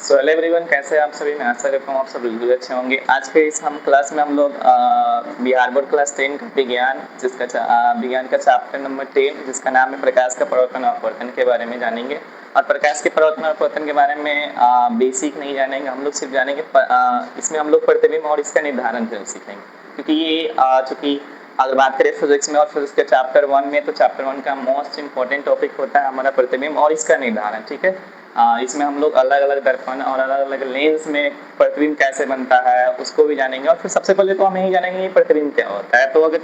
So hello everyone, कैसे हैं आप सभी। मैं आशा करता हूँ आप सब बिल्कुल अच्छे होंगे। आज के इस हम क्लास में हम लोग बिहार बोर्ड क्लास 10 का विज्ञान विज्ञान का चैप्टर नंबर 10 जिसका नाम है प्रकाश का परावर्तन और अपवर्तन के बारे में जानेंगे। और प्रकाश के परावर्तन और अपवर्तन के बारे में बेसिक नहीं जानेंगे हम लोग, सिर्फ जानेंगे इसमें हम लोग प्रतिबिंब और इसका निर्धारण जरूर सीखेंगे, क्योंकि ये चूंकि अगर बात करें फिजिक्स में और फिजिक्स के चैप्टर 1 में, तो चैप्टर 1 का मोस्ट इंपॉर्टेंट टॉपिक होता है हमारा प्रतिबिंब और इसका निर्धारण। ठीक है, इसमें हम लोग अलग अलग दर्पण और अलग अलग लेंस में प्रतिबिंब कैसे बनता है उसको भी जानेंगे। और फिर सबसे पहले तो हम यही जानेंगे कि प्रतिबिंब क्या होता है। तो अगर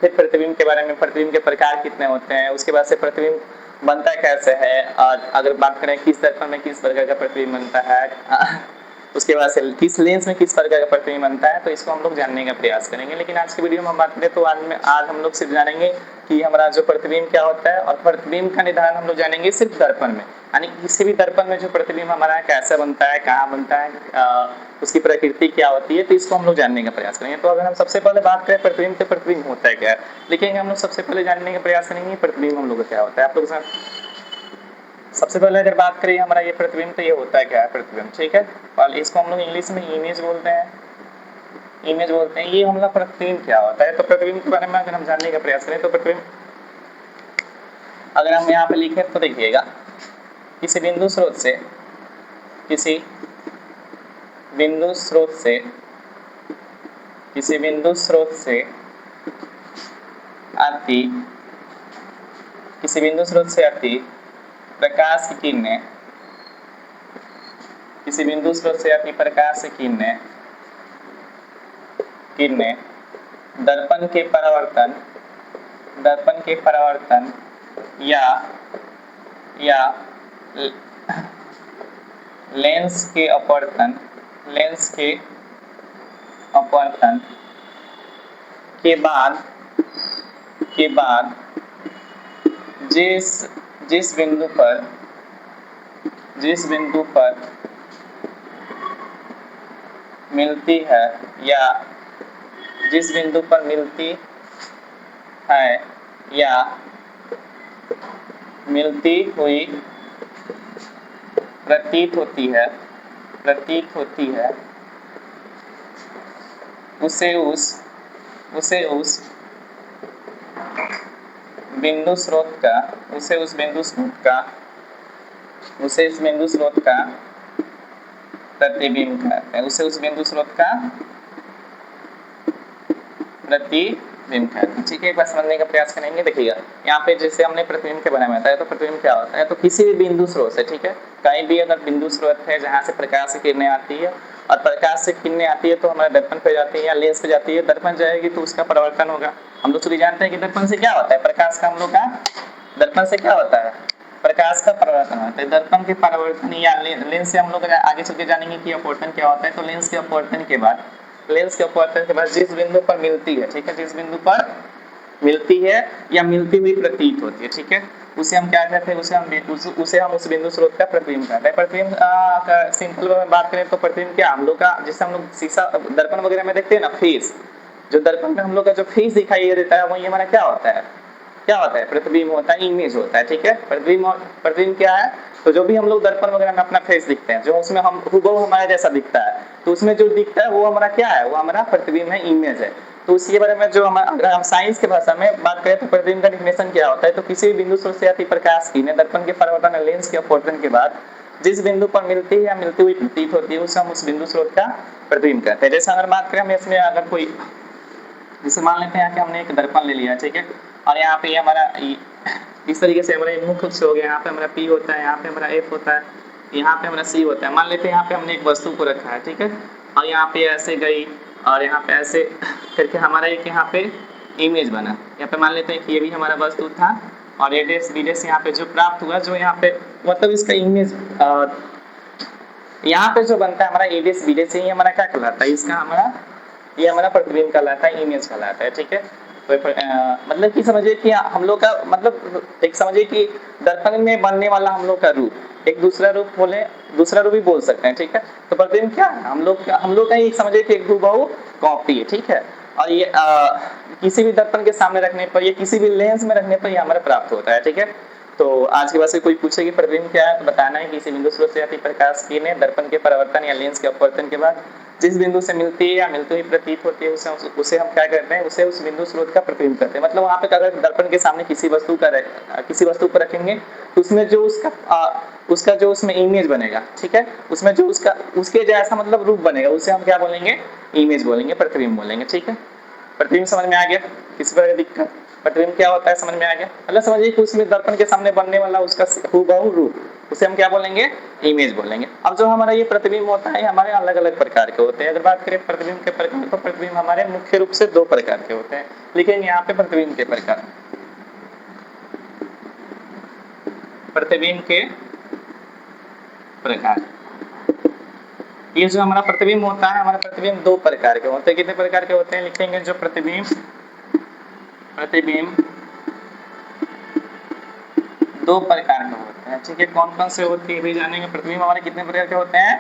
फिर प्रतिबिंब के बारे में, प्रतिबिंब के प्रकार कितने होते हैं, उसके बाद से प्रतिबिंब बनता कैसे है, और अगर बात करें किस दर्पण में किस प्रकार का प्रतिबिंब बनता है, उसके बाद से किस लेंस में किस प्रकार का प्रतिबिंब बनता है, तो इसको हम लोग जानने का प्रयास करेंगे। लेकिन आज की वीडियो में हम बात करें तो आज हम लोग सिर्फ जानेंगे कि हमारा जो प्रतिबिंब क्या होता है, और प्रतिबिंब का निर्धारण हम लोग जानेंगे सिर्फ दर्पण में, यानी किसी भी दर्पण में जो प्रतिबिंब हमारा कैसे बनता है, कहाँ बनता है, उसकी प्रकृति क्या होती है, तो इसको हम लोग जानने का प्रयास करेंगे। तो अगर हम सबसे पहले बात करें प्रतिबिंब, तो प्रतिबिंब होता है क्या, लेकिन हम लोग सबसे पहले जानने का प्रयास करेंगे प्रतिबिंब हम लोग का क्या होता है। आप लोग सबसे पहले अगर बात करें हमारा ये प्रतिबिंब, तो ये होता है क्या है प्रतिबिंब। ठीक है, और इसको हम लोग इंग्लिश में इमेज बोलते हैं, इमेज बोलते हैं। ये हम लोग प्रतिबिंब क्या होता है, तो प्रतिबिंब के बारे में अगर हम जानने का प्रयास करें तो प्रतिबिंब अगर हम यहाँ पे लिखें तो देखिएगा, किसी बिंदु स्रोत से, किसी बिंदु स्रोत से, किसी बिंदु स्रोत से आती, किसी बिंदु स्रोत से आती प्रकाश की किरणें, किसी बिंदु स्रोत से आती प्रकाश की किरणें किरणें दर्पण के परावर्तन, दर्पण के परावर्तन या लेंस के अपवर्तन, लेंस के अपवर्तन के बाद जिस जिस बिंदु पर, जिस बिंदु पर मिलती है, या जिस बिंदु पर मिलती है या मिलती हुई प्रतीत होती है, प्रतीत होती है, उसे उस बिंदु स्रोत का, उसे उस बिंदु स्रोत का प्रतिबिंब कहते हैं, उसे उस बिंदु स्रोत का प्रतिबिंब कहते हैं। ठीक है, एक बार समझने का प्रयास करेंगे। देखिएगा यहाँ पे जैसे हमने प्रतिबिंब के बारे में बताया, तो प्रतिबिंब क्या होता है, तो किसी भी बिंदु स्रोत से, ठीक है, कहीं भी अगर बिंदु स्रोत है जहाँ से प्रकाश की किरणें आती है, और प्रकाश से किरणें आती है तो हमारे दर्पण पे जाती है या लेंस पे जाती है, दर्पण जाएगी तो उसका परावर्तन होगा। हम लोग सभी जानते हैं कि दर्पण से क्या होता है, प्रकाश का हम लोग का दर्पण से क्या होता है, प्रकाश का परावर्तन होता है। दर्पण के परावर्तन या लेंस से हम लोग आगे चल के जानेंगे कि अपवर्तन क्या होता है। तो लेंस के अपवर्तन के बाद, लेंस के अपवर्तन के बाद जिस बिंदु पर मिलती है, ठीक है, जिस बिंदु पर मिलती है या मिलती हुई प्रतीत होती है, ठीक है, उसे हम क्या कहते हैं, उसे हम उस बिंदु स्रोत का प्रतिबिंब कहते हैं। प्रतिबिंब का सिंपल में बात करें तो प्रतिबिंब क्या हम लोग का, जैसे हम लोग शीशा दर्पण वगैरह में देखते हैं ना, फेस, जो दर्पण में हम लोग का जो फेस दिखाई देता है वही हमारा क्या होता है, क्या होता है, प्रतिबिंब होता है, इमेज होता है। ठीक है, प्रतिबिंब क्या है, तो जो भी हम लोग दर्पण वगैरह में अपना फेस दिखते हैं, जो उसमें हम हुबहू हमारा जैसा दिखता है, तो उसमें जो दिखता है वो हमारा क्या है, वो हमारा प्रतिबिंब है, इमेज है। तो उसके बारे में जो अगर हम साइंस के भाषा में बात करें तो प्रतिबिंब का डेफिनेशन क्या होता है, तो किसी भी बिंदु स्रोत से आती प्रकाश की दर्पण के परावर्तन लेंस के अपवर्तन के बाद जिस बिंदु पर मिलती है या मिलती हुई प्रतीत होती है उसे हम उस बिंदु स्रोत का प्रतिबिंब कहते हैं। जैसे अगर बात करें हम इसमें, अगर कोई, जैसे मान लेते हैं कि हमने एक दर्पण ले लिया, ठीक है, और यहाँ पे हमारा इस तरीके से हमारा मुख्य अक्ष हो गया, यहाँ पे हमारा P होता है, यहाँ पे हमारा F होता है, यहाँ पे हमारा C होता है। मान लेते हैं यहाँ पे हमने एक वस्तु को रखा है, ठीक है, और यहाँ पे ऐसे गई और यहाँ पे ऐसे करके हमारा एक यहाँ पे इमेज बना। यहाँ पे मान लेते हैं कि ये भी हमारा वस्तु था, और एड्रेस बीडेस यहाँ पे जो प्राप्त हुआ, जो यहाँ पे मतलब इसका इमेज यहाँ पे जो बनता है हमारा एड्रेस बीडेस, ये हमारा क्या कहलाता है, इसका हमारा, ये हमारा प्रतिबिंब कहलाता है, इमेज कहलाता है। ठीक है, तो मतलब कि समझिए कि हम लोग का मतलब एक समझिए कि दर्पण में बनने वाला हम लोग का रूप एक दूसरा रूप बोले, दूसरा रूप भी बोल सकते हैं। ठीक है, तो प्रतिबिंब क्या है, हम लोग का एक समझिए कि एक हुबहू कॉपी है। ठीक है, और ये किसी भी दर्पण के सामने रखने पर, ये किसी भी लेंस में रखने पर ये हमारा प्राप्त होता है। ठीक है, तो आज के बाद से कोई पूछे कि प्रतिबिंब क्या है तो बताना है कि किसी बिंदु स्रोत से आती प्रकाश किरणें दर्पण के परावर्तन या लेंस के अपवर्तन के बाद जिस बिंदु से मिलती है या मिलती हुई प्रतीत होती है उसे हम क्या करते हैं, उसे उस बिंदु स्रोत का प्रतिबिंब करते हैं। मतलब वहां पे अगर दर्पण के सामने किसी वस्तु को रखेंगे तो उसमें जो उसका जो उसमें इमेज बनेगा, ठीक है, उसमें जो उसके जैसा मतलब रूप बनेगा उसे हम क्या बोलेंगे, इमेज बोलेंगे, प्रतिबिंब बोलेंगे। ठीक है, प्रतिबिंब समझ में आ गया? किसी प्रकार की दिक्कत? प्रतिबिंब क्या होता है समझ में आ गया? मतलब समझिए कि उसमें दर्पण के सामने बनने वाला उसका हूबहू रूप, उसे हम क्या बोलेंगे, इमेज बोलेंगे। अब जो हमारा ये प्रतिबिंब होता है हमारे अलग अलग प्रकार के होते हैं। अगर बात करें प्रतिबिंब के प्रकार तो प्रतिबिंब हमारे मुख्य रूप से 2 प्रकार के होते हैं। लिखेंगे यहाँ पे प्रतिबिंब के प्रकार। प्रतिबिंब के प्रकार, ये जो हमारा प्रतिबिंब होता है, हमारा प्रतिबिंब 2 प्रकार के होते हैं। कितने प्रकार के होते हैं? लिखेंगे जो प्रतिबिंब 2 प्रकार के होते हैं। ठीक है, कौन कौन से होते हैं भी जानेंगे। प्रतिबिंब हमारे कितने प्रकार के होते हैं?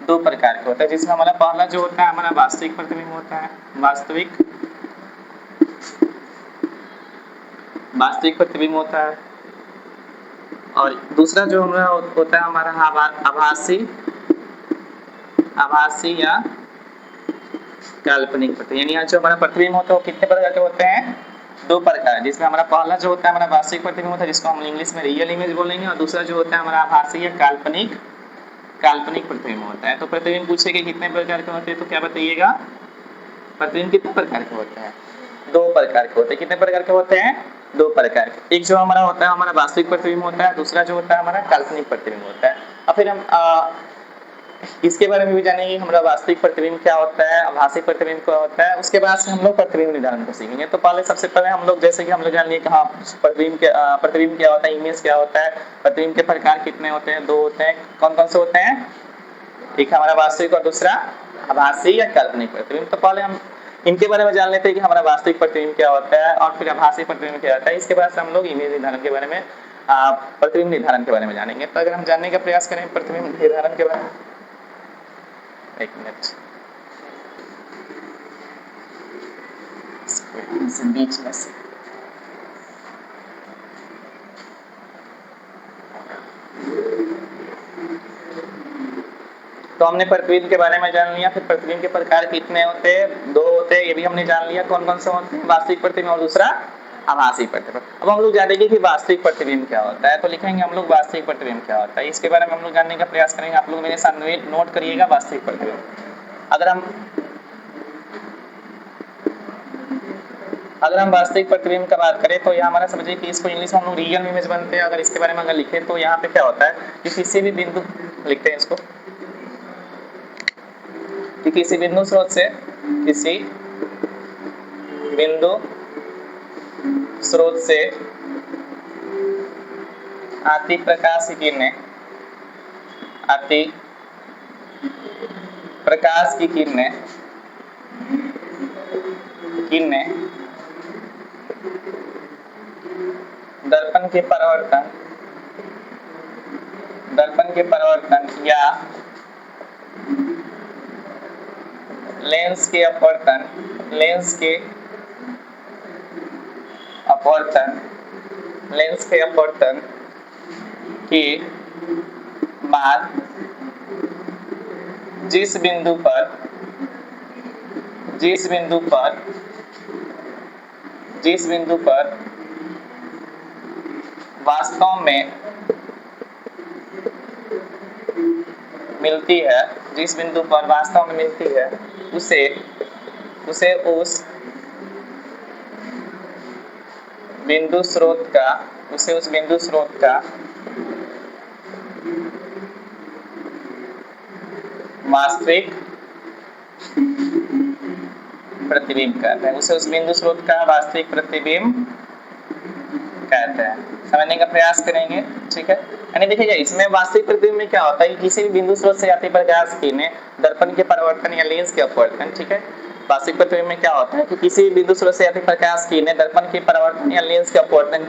2 प्रकार के होते हैं, जिसमें हमारा पहला जो होता है हमारा वास्तविक प्रतिबिंब होता है, वास्तविक प्रतिबिंब होता है। और दूसरा जो हमारा होता है हमारा आभासी या काल्पनिक प्रतिबिंब। यानी जो हमारा प्रतिबिंब होता है वो कितने प्रकार के होते हैं? 2 प्रकार, जिसमें हमारा पहला जो होता है हमारा वास्तविक प्रतिबिंब होता है जिसको हम इंग्लिश में रियल इमेज बोलेंगे, और दूसरा जो होता है हमारा आभासी या काल्पनिक प्रतिबिंब होता है। तो प्रतिबिंब पूछे कि कितने प्रकार के होते हैं तो क्या बताइएगा? प्रतिबिंब कितने प्रकार के होते हैं? 2 प्रकार के होते हैं। कितने प्रकार के होते हैं? 2 प्रकार के। एक जो हमारा होता है हमारा वास्तविक प्रतिबिंब होता है, दूसरा जो होता है हमारा काल्पनिक प्रतिबिंब होता है। अब फिर हम इसके बारे में भी जानेंगे हमारा वास्तविक प्रतिबिंब क्या होता है, आभासी प्रतिबिंब क्या होता है। उसके बाद से हम लोग प्रतिबिंब निर्धारण को सीखेंगे। तो पहले सबसे पहले हम लोग जैसे कि हम लोग जान लिए कि हाँ प्रतिबिंब क्या होता है, इमेज क्या होता है, प्रतिबिंब के प्रकार कितने होते हैं? 2 होते हैं। कौन कौन से होते हैं? एक हमारा वास्तविक और दूसरा आभासी या काल्पनिक प्रतिबिंब। तो पहले हम इनके बारे में जान लेते हैं कि हमारा वास्तविक प्रतिबिंब क्या होता है और फिर आभासी प्रतिबिंब क्या होता है। इसके बाद से हम लोग इमेज निर्धारण के बारे में, प्रतिबिंब निर्धारण के बारे में जानेंगे। तो अगर हम जानने का प्रयास करें प्रतिबिंब निर्धारण के बारे में, एक मिनट बीच में से तो हमने प्रतिबिंब के बारे में जान लिया। फिर प्रतिबिंब के प्रकार कितने होते हैं? 2 होते हैं, ये भी हमने जान लिया। कौन कौन से होते हैं? वास्तविक प्रतिबिंब और दूसरा आभासी प्रतिबिंब। अब हम लोग जानेंगे कि वास्तविक प्रतिबिंब क्या होता है। तो लिखेंगे हम लोग वास्तविक प्रतिबिंब क्या होता है, इसके बारे में हम लोग जानने का प्रयास करेंगे। आप लोग मेरे साथ नोट करिएगा वास्तविक प्रतिबिंब। अगर हम वास्तविक प्रतिबिंब का बात करें तो यहाँ हमारा समझिए कि इसको इंग्लिश में हम लोग रियल इमेज बनते हैं। अगर इसके बारे में अगर लिखे तो यहाँ पे क्या होता है कि किसी भी बिंदु, लिखते हैं इसको, कि किसी बिंदु स्रोत से आती प्रकाश की किरणें दर्पण के परावर्तन या लेंस के अपवर्तन के बाद जिस बिंदु पर वास्तव में मिलती है, उसे उस बिंदु स्रोत का वास्तविक प्रतिबिंब कहते हैं। उसे उस बिंदु स्रोत का वास्तविक प्रतिबिंब कहते हैं। समझने का प्रयास करेंगे, ठीक है। यानी देखिएगा इसमें वास्तविक प्रतिबिंब में क्या होता है कि किसी भी बिंदु स्रोत से आती प्रकाश किरणें दर्पण के परावर्तन या लेंस के अपवर्तन, ठीक है। वास्तविक प्रतिबिंब में क्या होता है कि किसी भी बिंदु स्रोत से आती प्रकाश किरणें दर्पण के परावर्तन या लेंस के अपवर्तन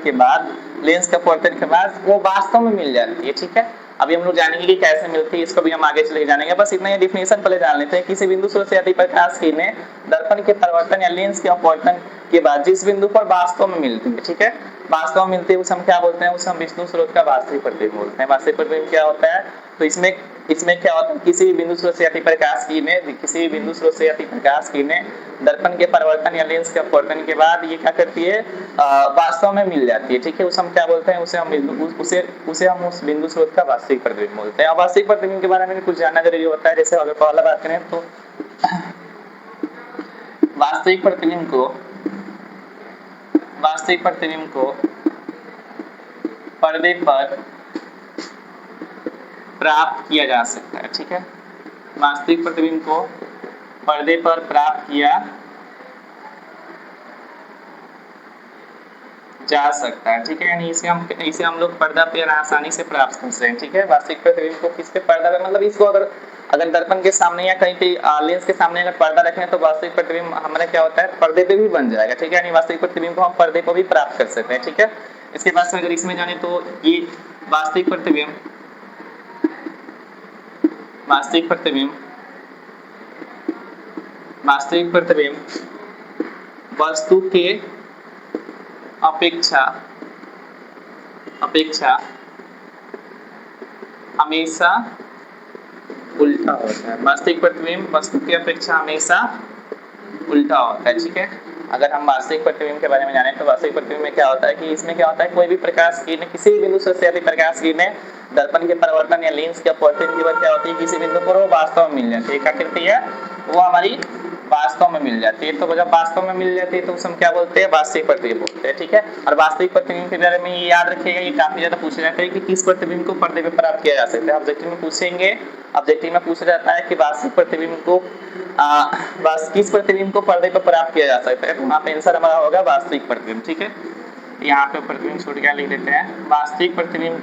के बाद वो वास्तव में मिल जाती है, ठीक है। अभी हम लोग जानेंगे कि कैसे मिलती है, इसको भी हम आगे चले जानेंगे। बस इतना ही डेफिनेशन पहले जान लेते हैं। किसी बिंदु स्रोत से आती प्रकाश किरणें दर्पण के परावर्तन या लेंस के अपवर्तन के बाद जिस बिंदु पर वास्तव में मिलती है, ठीक है, वास्तव में मिलती है उसे हम क्या बोलते हैं, उसे हम विष्णु स्रोत का वास्तविक प्रतिबिंब बोलते हैं। वास्तविक प्रतिबिंब क्या होता है, तो इसमें इसमें क्या होता है, किसी भी बिंदु स्रोत से आती प्रकाश किरणें, किसी भी बिंदु स्रोत से आती प्रकाश किरणें दर्पण के परिवर्तन या लेंस के अपवर्तन के बाद ये क्या करती है, वास्तव में मिल जाती है, ठीक है, उसे हम क्या बोलते हैं, उसे हम उस बिंदु स्रोत का वास्तविक प्रतिबिंब बोलते हैं। अब वास्तविक प्रतिबिंब के बारे में भी कुछ जानना जरूरी होता है। जैसे अगर पहला बात करें तो वास्तविक प्रतिबिंब को पर्दे पर प्राप्त किया जा सकता है, ठीक है, वास्तविक प्रतिबिंब को पर्दे पर प्राप्त किया जा सकता है, ठीक है, यानी इसे हम लोग पर्दा पर आसानी से प्राप्त कर सकते हैं, ठीक है। वास्तविक प्रतिबिंब को किस पे पर्दा पे, मतलब इसको अगर दर्पण के सामने या कहीं पे लेंस के सामने अगर पर्दा रखें तो वास्तविक प्रतिबिंब हमारा क्या होता है, पर्दे पे भी बन जाएगा, ठीक है, यानी वास्तविक प्रतिबिंब को हम पर्दे पर भी प्राप्त कर सकते हैं, ठीक है। इसके बाद अगर इसमें जाने तो ये वास्तविक प्रतिबिंब वस्तु के अपेक्षा हमेशा उल्टा होता है। वास्तविक प्रतिबिंब वस्तु की अपेक्षा हमेशा उल्टा होता है, ठीक है। अगर हम वास्तविक प्रतिबिंब के बारे में जानें तो वास्तविक प्रतिबिंब में क्या होता है कि इसमें क्या होता है, कोई भी प्रकाश किरण किसी भी बिंदु से आती प्रकाश किरणें दर्पण के परिवर्तन या लेंस के अपवर्तन की वजह क्या होती है, किसी बिंदु पर वो वास्तव में मिल जाती है, क्या करती है, वो हमारी वास्तव में मिल जाती है। तो जब वास्तव में मिल जाती है तो उसे हम क्या बोलते हैं, वास्तविक प्रतिबिंब बोलते हैं, ठीक है। और वास्तविक प्रतिबिंब के बारे में ये याद रखिएगा, ये काफी ज्यादा पूछा जाता है कि किस प्रतिबिंब को पर्दे पे प्राप्त किया जा सकता है। ऑब्जेक्टिव में पूछेंगे, ऑब्जेक्टिव में पूछा जाता है कि वास्तविक प्रतिबिंब को किस प्रतिबिंब को पर्दे पर प्राप्त किया जा सकता है, तो वहाँ पे आंसर हमारा होगा वास्तविक प्रतिबिंब, ठीक है। यहाँ पे प्रतिबिंब छूट गया, लिख देते हैं वास्तविक प्रतिबिंब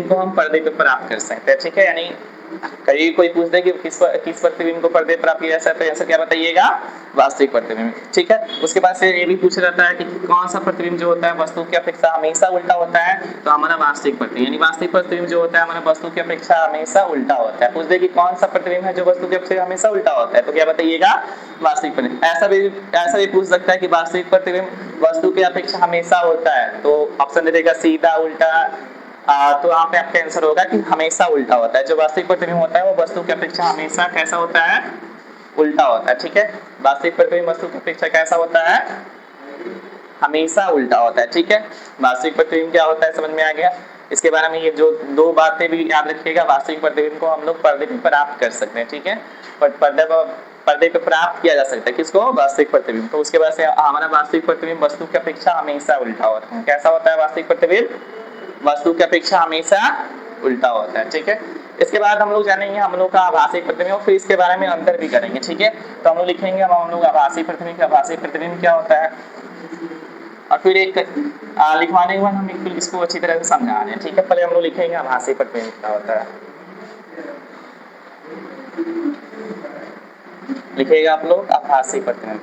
को हम पर्दे पे प्राप्त कर सकते हैं, ठीक है। यानी कहीं कोई पूछ दे कि किस प्रतिबिंब को पर्दे प्राप्त किया जा सकता है, ऐसा क्या बताइएगा, वास्तविक प्रतिबिंब, ठीक है। उसके बाद से ये भी पूछा जाता है कि कौन सा प्रतिबिंब जो होता है वस्तु की अपेक्षा हमेशा उल्टा होता है, तो हमारा वास्तविक प्रतिबिंब, यानी वास्तविक प्रतिबिंब जो होता है हमारा वस्तु की अपेक्षा हमेशा उल्टा होता है। पूछ दे कि कौन सा प्रतिबिंब है जो वस्तु की अपेक्षा हमेशा उल्टा होता है, तो क्या बताइएगा, वास्तविक प्रतिबिंब। ऐसा भी पूछ सकता है कि वास्तविक प्रतिबिंब वस्तु की अपेक्षा हमेशा होता है, तो ऑप्शन दे देगा सीधा, उल्टा, तो यहाँ पे आपका आंसर होगा कि हमेशा उल्टा होता है। जो वास्तविक प्रतिबिंब होता है वो वस्तु की अपेक्षा हमेशा कैसा होता है, उल्टा होता है, ठीक है। वास्तविक प्रतिबिंब वस्तु की अपेक्षा कैसा होता है, हमेशा उल्टा होता है, ठीक है। वास्तविक प्रतिबिंब क्या होता है समझ में आ गया। इसके बारे में ये जो दो बातें भी याद रखिएगा, वास्तविक प्रतिबिंब को हम लोग पर्दे पर प्राप्त कर सकते हैं, ठीक है, पर्दे पे प्राप्त किया जा सकता है, किसको, वास्तविक प्रतिबिंब। तो उसके बाद से हमारा वास्तविक प्रतिबिंब वस्तु की अपेक्षा हमेशा उल्टा होता है। कैसा होता है वास्तविक प्रतिबिंब, वस्तु की अपेक्षा हमेशा उल्टा होता है, ठीक है। इसके बाद हम लोग जानेंगे हम लोग का आभासी प्रतिबिंब, और फिर इसके बारे में अंतर भी करेंगे, ठीक है। तो हम लोग लिखेंगे हम लोग आभासी प्रतिबिंब क्या होता है, और फिर एक लिखवाने के बाद हम इसको अच्छी तरह से समझा रहे हैं, ठीक है। पहले हम लोग लिखेंगे आभासी प्रतिबिंब क्या होता है, लिखिएगा आप लोग आभासी प्रतिबिंब।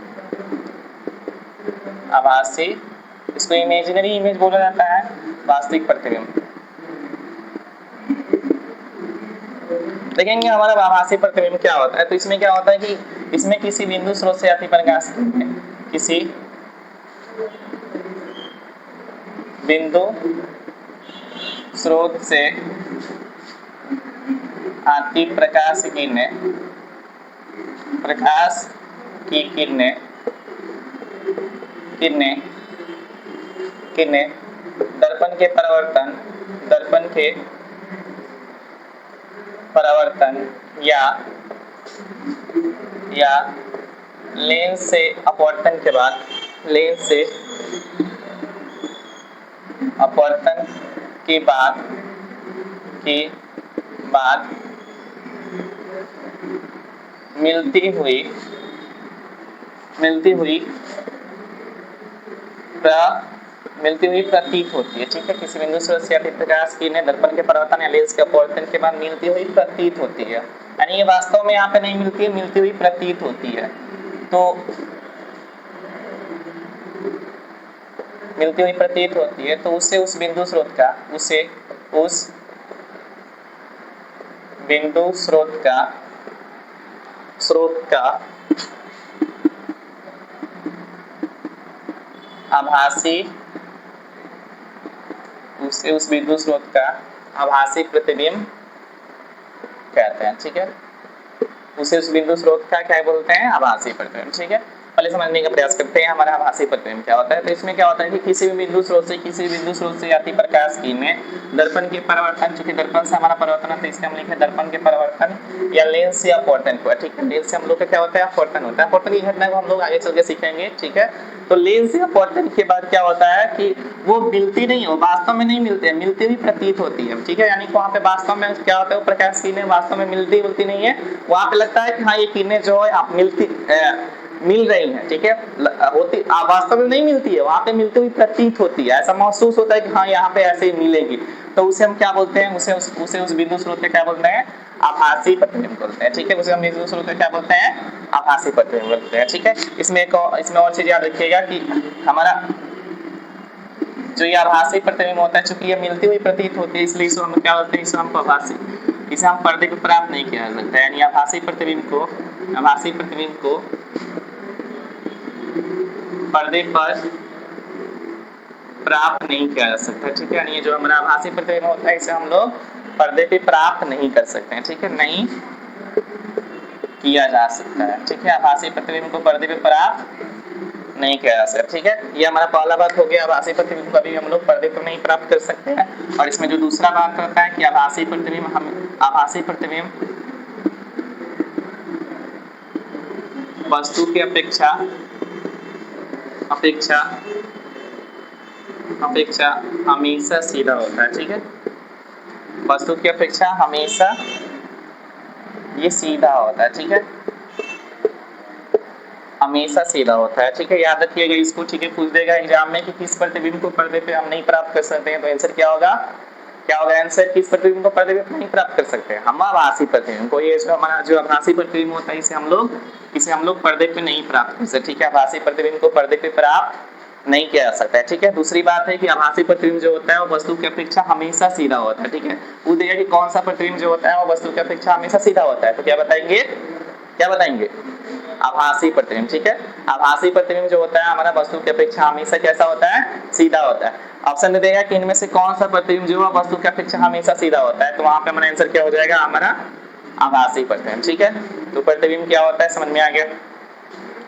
आभासी, इसको इमेजिनरी इमेज बोला जाता है, वास्तविक प्रतिबिंब। देखेंगे हमारा आभासी प्रतिबिंब क्या होता है, तो इसमें क्या होता है कि इसमें किसी बिंदु स्रोत से आती प्रकाश किसी बिंदु स्रोत से आती प्रकाश की किरणें दर्पण के परावर्तन या लेंस से अपवर्तन के बाद मिलती हुई प्रतीत होती है, ठीक है। किसी बिंदु स्रोत से आती प्रकाश किरणें दर्पण के परावर्तन या लेंस के अपवर्तन के बाद मिलती हुई प्रतीत होती है, यानी ये वास्तव में यहाँ पे नहीं मिलती है, मिलती हुई प्रतीत होती है। तो मिलती हुई प्रतीत होती है, तो उससे उस बिंदु स्रोत का आभासी उस बिंदु स्रोत का आभासी प्रतिबिंब कहते हैं, ठीक है। उस बिंदु स्रोत का क्या बोलते हैं, आभासी प्रतिबिंब, ठीक है। पहले समझने का प्रयास करते हैं हमारा आभासी प्रतिबिंब क्या होता है। तो इसमें क्या होता है कि किसी भी बिंदु स्रोत से आती प्रकाश किरणें दर्पण के परिवर्तन, चूंकि दर्पण से हमारा परिवर्तन होता है इसलिए हम लिखे दर्पण के परिवर्तन या लेंस या अपवर्तन को, ठीक है। लेंस से हम लोग का क्या होता है, अपवर्तन होता है। अपवर्तन की घटना को हम लोग आगे चल के सीखेंगे, ठीक है। तो लेंस या अपवर्तन के बाद क्या होता है कि वो मिलती नहीं हो, वास्तव में नहीं मिलते हैं, मिलती हुई प्रतीत होती है, ठीक है। यानी वहाँ पे वास्तव में क्या होता है, वो प्रकाश किरणें वास्तव में मिलती नहीं है। वहाँ पे लगता है कि हाँ ये किरणें जो है आप मिल रही हैं, ठीक है। होती वास्तव में नहीं मिलती है, वहाँ पे मिलती हुई प्रतीत होती है, ऐसा महसूस होता है कि हाँ यहाँ पे ऐसे ही मिलेगी। तो उसे हम क्या बोलते हैं, उसे उस बिंदु स्रोत पे क्या बोलते हैं, आभासी प्रतिबिंब बोलते हैं, ठीक है। उसे हम बिंदु स्रोत पे क्या बोलते हैं, आभासी प्रतिबिंब बोलते हैं, ठीक है। इसमें और चीज याद रखिएगा कि हमारा जो ये आभासी प्रतिबिंब होता है, चूंकि ये मिलती हुई प्रतीत होती है इसलिए इसको हम क्या बोलते हैं, इसे हम आभासी, इसे हम पर्दे को प्राप्त नहीं किया जा सकता है। यानी आभासी प्रतिबिंब को पर्दे पर प्राप्त नहीं किया जा सकता, ठीक है। यानी ये जो हमारा आभासी प्रतिबिंब होता है इसे हम लोग पर्दे पे प्राप्त नहीं कर सकते हैं, ठीक है, नहीं किया जा सकता है, ठीक है। आभासी प्रतिबिंब को पर्दे पे प्राप्त नहीं किया जा सकता, ठीक है। ये हमारा पहला बात हो गया, आभासी प्रतिबिंब को कभी हम लोग पर्दे पर नहीं प्राप्त कर सकते हैं। और इसमें जो दूसरा बात होता है कि आभासी प्रतिबिंब वस्तु की अपेक्षा हमेशा सीधा होता है, ठीक है। वस्तु की अपेक्षा हमेशा ये सीधा होता है, ठीक है, हमेशा सीधा होता है, ठीक है। याद रखिएगा इसको, ठीक है। पूछ देगा एग्जाम में कि किस प्रतिबिंब को पर्दे पे हम नहीं प्राप्त कर सकते हैं, तो आंसर क्या होगा, आंसर किस प्रतिबिंब को पर्दे पे नहीं प्राप्त कर सकते हैं, हम आभासी प्रतिबिंब को। ये जो हमारा जो आभासी प्रतिबिंब होता है इसे हम लोग पर्दे पे नहीं प्राप्त कर सकते, ठीक है। आभासी प्रतिबिंब को पर्दे पे प्राप्त नहीं किया जा सकता है, ठीक है। दूसरी बात है कि आभासी प्रतिबिंब जो होता है वो वस्तु की अपेक्षा हमेशा सीधा होता है, ठीक है। पूछ देगा कि कौन सा प्रतिबिंब जो होता है वो वस्तु की अपेक्षा हमेशा सीधा होता है, तो क्या बताएंगे, आभासी प्रतिबिंब, ठीक है। आभासी प्रतिबिंब जो होता है हमारा वस्तु की अपेक्षा हमेशा कैसा होता है, सीधा होता है। ऑप्शन दे देगा कि इनमें से कौन सा प्रतिबिंब जो है वस्तु की अपेक्षा हमेशा सीधा होता है, तो वहां पे हमारा आंसर क्या हो जाएगा, हमारा आभासी प्रतिबिंब, ठीक है। तो प्रतिबिंब क्या होता है समझ में आ गया,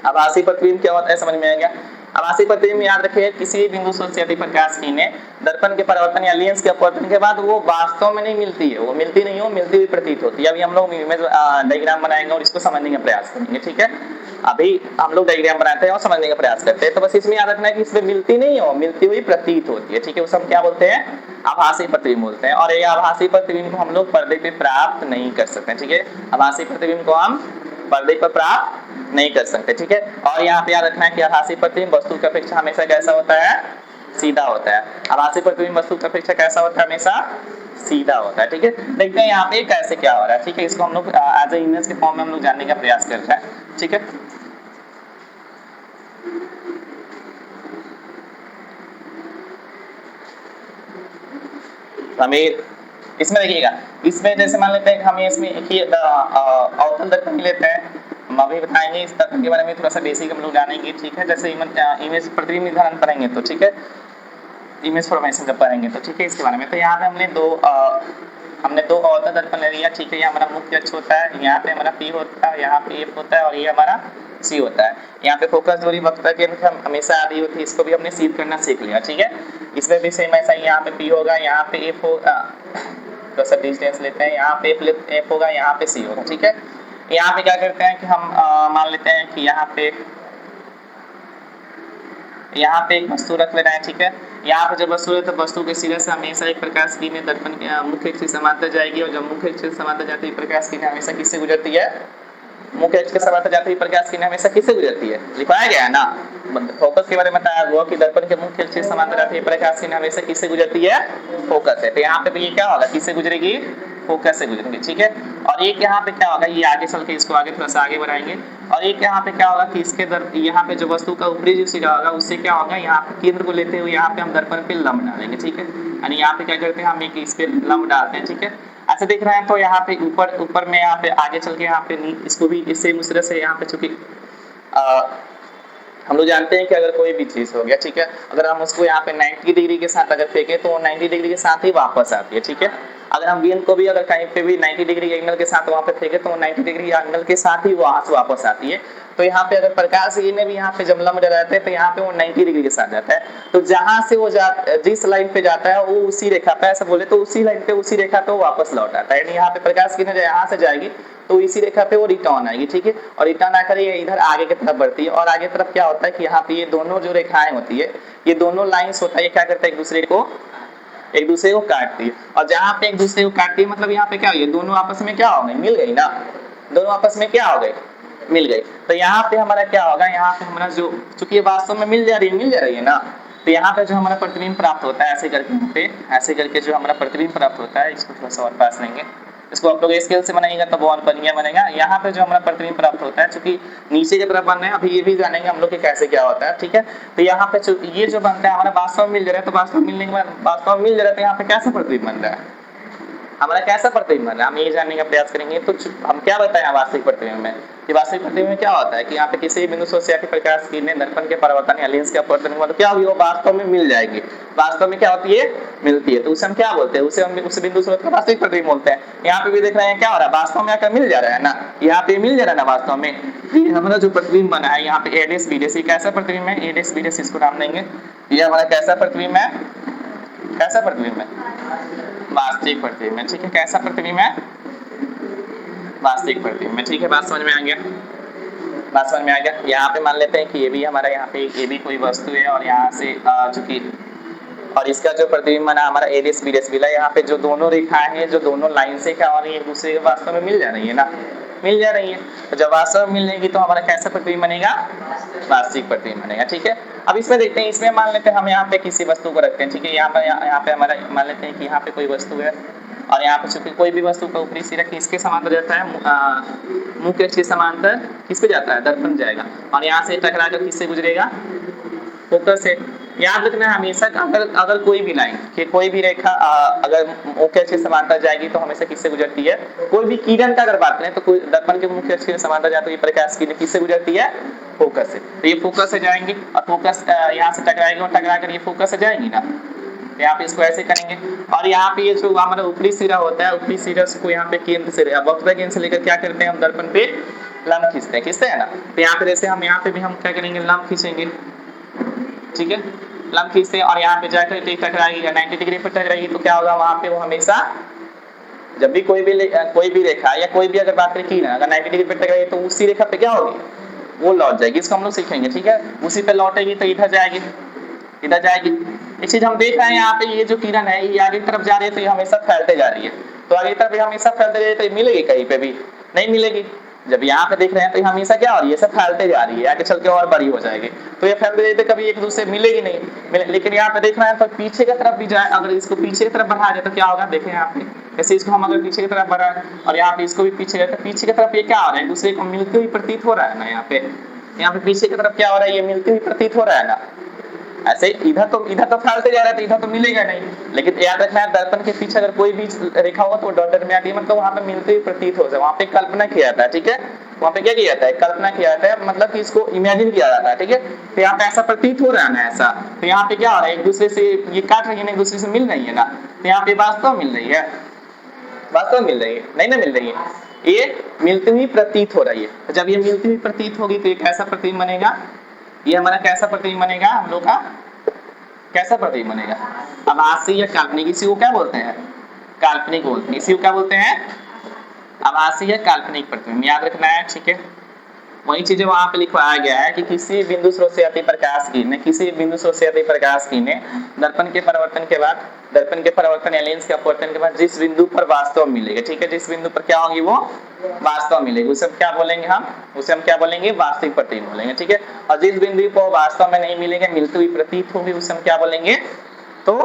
आभासी प्रतिबिंब क्या होता है समझ में आ गया। आभासी प्रतिबिंब याद रखिए, किसी भी बिंदु स्रोत से यदि प्रकाश किरणें दर्पण के परिवर्तन या लेंस के अपवर्तन के बाद वो वास्तव में नहीं मिलती है, वो मिलती नहीं हो, मिलती हुई प्रतीत होती है। अभी हम लोग इमेज डायग्राम बनाएंगे और इसको समझने का प्रयास करेंगे, ठीक है। अभी हम लोग डायग्राम बनाते हैं और समझने का प्रयास करते हैं। तो बस इसमें याद रखना है कि इसमें मिलती नहीं हो, मिलती हुई प्रतीत होती है, ठीक है। उसे हम क्या बोलते हैं, आभासी प्रतिबिंब बोलते हैं। और ये आभासी प्रतिबिंब को हम लोग पर्दे पे प्राप्त नहीं कर सकते, ठीक है। आभासी प्रतिबिंब को हम पर्दे पर प्राप्त नहीं कर सकते, ठीक है। और यहाँ पे याद रखना है कि आभासी प्रतिबिंब वस्तु की अपेक्षा हमेशा कैसा होता है, सीधा होता है। आभासी प्रतिबिंब वस्तु की अपेक्षा कैसा होता है, हमेशा सीधा होता है, ठीक है। देखते हैं यहाँ पे कैसे क्या हो रहा है, ठीक है। इसको हम लोग एज ए इमेज के फॉर्म में हम लोग जानने का प्रयास कर रहे हैं, ठीक है। हमें इसमें देखिएगा, इसमें जैसे मान लेते हैं कि हमें इसमें एक ही अवतल दर्पण लेते हैं, हम अभी बताएंगे इस दर्पण के बारे में थोड़ा सा बेसिक हम लोग जानेंगे, ठीक है। जैसे इमेज प्रतिबिंब निर्धारण पढ़ेंगे तो, ठीक है, इमेज फॉर्मेशन जब पढ़ेंगे तो, ठीक है, इसके बारे में। तो यहाँ पे हमने दो अवतल दर्पण ले लिया, ठीक है। ये हमारा मुख्य अक्ष होता है, यहाँ पे हमारा P होता है, यहाँ पे F होता है और ये हमारा C होता है। यहाँ पे फोकस दूरी वक्र के हमेशा आधी होती है, इसको भी हमने सिद्ध करना सीख लिया, ठीक है। इसमें भी सेम ऐसा ही, यहाँ पे P होगा, यहाँ पे F होगा, तो सब डिस्टेंस लेते हैं, यहाँ पे F होगा, यहाँ पे C होगा, ठीक है। यहाँ पे क्या करते हैं कि हम मान लेते हैं कि यहाँ पे एक वस्तु रख लेना है, ठीक है। यहाँ पे जब वस्तु है तो वस्तु के सिरे से हमेशा एक प्रकाश की किरण दर्पण के मुख्य अक्ष से समांतर जाएगी, और जब मुख्य अक्ष से समांतर जाती है प्रकाश की किरण हमेशा किससे गुजरती है, मुख्य अक्ष के समांतर जाती है प्रकाश की किरण हमेशा किससे गुजरती है, लिखाया गया है ना, फोकस के बारे में बताया हुआ कि दर्पण के मुख्य अक्ष से समांतर जाती है प्रकाश की किरण हमेशा किससे गुजरती है, फोकस है। तो यहाँ पे ये क्या होगा, किससे गुजरेगी, फोकस से गुजरेंगे, ठीक है। और एक यहाँ पे क्या होगा, ये आगे चल के इसको आगे थोड़ा सा आगे बढ़ाएंगे, और एक यहाँ पे क्या होगा कि इसके यहाँ पे जो वस्तु का ऊपरी जो सिरा होगा उससे क्या होगा, यहाँ पे केंद्र को लेते हुए यहाँ पे हम दर्पण पे लंब डालेंगे, ठीक है। यानी यहाँ पे क्या करते हैं, हम एक इस पे लंब डालते हैं, ठीक है। ऐसे देख रहे हैं तो यहाँ पे ऊपर में यहाँ पे आगे चल के यहाँ पे इसको भी इससे मुसरे से यहाँ पे चूंकि हम लोग जानते हैं कि अगर कोई भी चीज हो गया, ठीक है, अगर हम उसको यहाँ पे 90 डिग्री के साथ अगर फेंके तो वो 90 डिग्री के साथ ही वापस आती है, ठीक है। अगर हम गेंद को भी अगर कहीं पे भी 90 डिग्री एंगल के साथ वहां पे फेंके तो 90 डिग्री एंगल के साथ ही वहां से वापस आती है। तो यहाँ पे अगर प्रकाश ने भी यहाँ पे जब लम्ब डराते हैं तो यहाँ पे वो 90 डिग्री के साथ जाता है। तो जहां से वो जिस लाइन पे जाता है वो उसी रेखा पे, ऐसा बोले तो उसी लाइन पे उसी रेखा पे वो वापस लौट आता है। यानी यहाँ पे प्रकाश की यहाँ से जाएगी तो इसी रेखा पे वो रिटर्न आएगी, ठीक है। और रिटर्न आकर ये इधर आगे की तरफ बढ़ती है और आगे तरफ क्या होता है कि यहाँ पे ये दोनों जो रेखाएं होती है, ये दोनों लाइंस होता है, ये क्या करता है एक दूसरे को काटती है। और जहाँ पे एक दूसरे को काटती है मतलब यहाँ पे क्या हुई, दोनों आपस में क्या हो गई, मिल गई ना, दोनों आपस में क्या हो गई, मिल गई। तो यहाँ पे हमारा क्या होगा, यहाँ पे हमारा जो चूंकि ये वास्तव में मिल जा रही है ना, तो यहाँ पे जो हमारा प्रतिबिंब प्राप्त होता है ऐसे करके, यहाँ पे ऐसे करके जो हमारा प्रतिबिंब प्राप्त होता है, इसको थोड़ा सा और पास लेंगे, इसको आप लोग स्केल से बनाएंगे तो बहुत बढ़िया बनेगा। यहाँ पे जो हमारा प्रतिबिंब प्राप्त होता है, चूंकि नीचे की तरफ बन रहे हैं, अभी ये भी जानेंगे हम लोग कि कैसे क्या होता है, ठीक है। तो यहाँ पे ये जो बनता है हमारा वास्तव में मिल जा रहा है, तो वास्तव में मिलने के बाद वास्तव में मिल जा रहा है, तो यहाँ पे कैसा प्रतिबिंब बन रहा है, हमारा कैसा प्रतिबिंब बन रहा है, हम ये जानने का प्रयास करेंगे। तो हम क्या बताएं वास्तविक प्रतिबिंब में, कि वास्तविक प्रतिबिंब में क्या होता है कि यहाँ पे किसी भी बिंदु से आती प्रकाश किरणें दर्पण के परावर्तन या लेंस के अपवर्तन के मतलब क्या होगी, वो वास्तव में मिल जाएगी, वास्तव में क्या होती है, मिलती है। तो उसे हम क्या बोलते हैं, उसे हम उस बिंदु स्रोत का वास्तविक प्रतिबिंब बोलते हैं। यहाँ पे भी देख रहे हैं क्या हो रहा है, वास्तव में आकर मिल जा रहा है ना, यहाँ पे मिल जा रहा है ना वास्तव में। हमारा जो प्रतिबिंब बना है यहाँ पे एडेस बीडेस, ये कैसा प्रतिबिंब है, एडेस बीडेस इसको नाम देंगे। ये हमारा कैसा प्रतिबिंब है, कैसा प्रतिबिंब है, वास्तविक प्रतिबिंब है, ठीक है। कैसा प्रतिबिंब है, वास्तविक प्रतिबिंब है, ठीक है। बात समझ में आ गया, बात समझ में आ गया। यहाँ पे मान लेते हैं कि ये भी हमारा यहाँ पे ये भी कोई वस्तु है और यहाँ से चूंकि और इसका जो प्रतिबिंब बना हमारा एडेस बीडेस मिला, यहाँ पे जो दोनों रेखाएं हैं, जो दोनों लाइन से क्या हो रही है, एक दूसरे के वास्तव में मिल जा रही है ना, मिल जा रही है। तो जब वास्तव में मिलेगी तो हमारा कैसा प्रतिबिंब बनेगा, वास्तविक प्रतिबिंब बनेगा, ठीक है। अब इसमें देखते हैं, इसमें मान लेते हैं हम यहाँ पे किसी वस्तु को रखते हैं, ठीक है। यहाँ पे हमारा मान लेते हैं कि यहाँ पे कोई वस्तु है और यहाँ पे चूंकि कोई भी वस्तु का ऊपरी सिरा किसके समांतर जाता है, मुंह के अक्ष के समांतर किस पे जाता है, दर्पण जाएगा। और यहाँ से टकरा कर किससे गुजरेगा, फोकस से। याद रखना है हमेशा अगर कोई भी लाइन कि कोई भी रेखा अगर मुख्य अक्ष के समांतर जाएगी तो हमेशा किससे गुजरती है, कोई भी किरण का अगर बात करें तो कोई दर्पण के मुख्य अक्ष के समांतर जाए तो ये प्रकाश किरण किससे गुजरती है, फोकस से। तो ये फोकस से जाएंगे और फोकस यहाँ से टकराएगी और टकरा कर ये फोकस से जाएंगी ना, यहाँ पे इसको ऐसे करेंगे। और यहाँ पे ये जो हमारा ऊपरी सिरा होता है, ऊपरी सिरा को यहाँ पे केंद्र से वक्र केंद्र से लेकर क्या करते हैं हम दर्पण पे लंब खींचते हैं ना। तो यहाँ पे जैसे हम यहाँ पे भी हम क्या करेंगे, लंब खींचेंगे, ठीक है, लंब खींचते हैं और यहाँ पे जाकर टकराएगी 90 डिग्री पर टकराएगी तो क्या होगा, वहां पे वो हमेशा जब भी कोई भी रेखा या कोई भी अगर बात करें कि अगर 90 डिग्री पर टकराएगी तो उसी रेखा पे क्या होगी, वो लौट जाएगी। इसको हम लोग सीखेंगे, ठीक है। उसी पे लौटेगी तो इधर जाएगी, इधर जाएगी। एक चीज हम देख रहे हैं यहाँ पे ये जो किरण है ये आगे की तरफ जा रही है तो ये हमेशा फैलते जा रही है, तो आगे की तरफ हमेशा फैलते जा रही है तो ये मिलेगी कहीं पे भी नहीं मिलेगी। जब यहाँ पे देख रहे हैं तो हमेशा क्या हो रही है, सब फैलते जा रही है, आगे चल के और बड़ी हो जाएगी। तो ये फैलते जाते कभी एक दूसरे मिलेगी नहीं, लेकिन यहाँ पे देख रहे हैं तो पीछे की तरफ भी जाए, अगर इसको पीछे की तरफ बढ़ा जाए तो क्या होगा, देखें यहाँ पे जैसे इसको हम अगर पीछे की तरफ बढ़ाएं और यहाँ पे इसको भी पीछे जाए तो पीछे की तरफ ये क्या हो रहा है, दूसरे को मिलते हुए प्रतीत हो रहा है ना। यहाँ पे पीछे की तरफ क्या हो रहा है, ये मिलते हुए प्रतीत हो रहा है ना। ऐसे इधर तो फैलते जा रहा है तो इधर तो मिलेगा नहीं, लेकिन याद रखना है दर्पण के पीछे अगर कोई भी रेखा होगा तो डॉटेड में आती है, मतलब वहां पे मिलते हुए प्रतीत हो जाए, वहां पे कल्पना किया जाता है, ठीक है। वहां पे क्या किया जाता है, कल्पना किया जाता है, मतलब कि इसको इमेजिन किया जाता है, ठीक है। तो यहाँ पे ऐसा प्रतीत हो रहा है ना ऐसा, तो यहाँ पे क्या हो रहा है, एक दूसरे से ये काट रही है ना, एक दूसरे से मिल रही है ना, तो यहाँ पे वास्तव मिल रही है, वास्तव मिल रही है, नहीं ना मिल रही है, ये मिलती हुई प्रतीत हो रही है। तो जब ये मिलती हुई प्रतीत होगी तो ये कैसा प्रतिबिंब बनेगा, ये हमारा कैसा प्रतिबिंब बनेगा, हम लोग का कैसा प्रतिबिंब बनेगा, आभासी या काल्पनिक। इसी को क्या बोलते हैं, काल्पनिक बोलते हैं, इसी को क्या बोलते हैं, आभासी या काल्पनिक प्रतिबिंब। याद रखना है, ठीक है। वही चीजें वहां पे लिखवाया गया है कि किसी बिंदु स्रोत से आती प्रकाश किरणें, किसी बिंदु स्रोत से आती प्रकाश किरणें दर्पण के परावर्तन के बाद, दर्पण के परावर्तन या लेंस के अपवर्तन के बाद जिस बिंदु पर वास्तव मिलेगा, ठीक है, जिस बिंदु पर क्या होगी वो वास्तव मिलेगी, उसे हम क्या बोलेंगे, उसे हम क्या बोलेंगे, वास्तविक प्रतिबिंब बोलेंगे, ठीक है। और जिस बिंदु को वास्तव में नहीं मिलेगा, मिलती हुई प्रतीत होगी, उसे हम क्या बोलेंगे, तो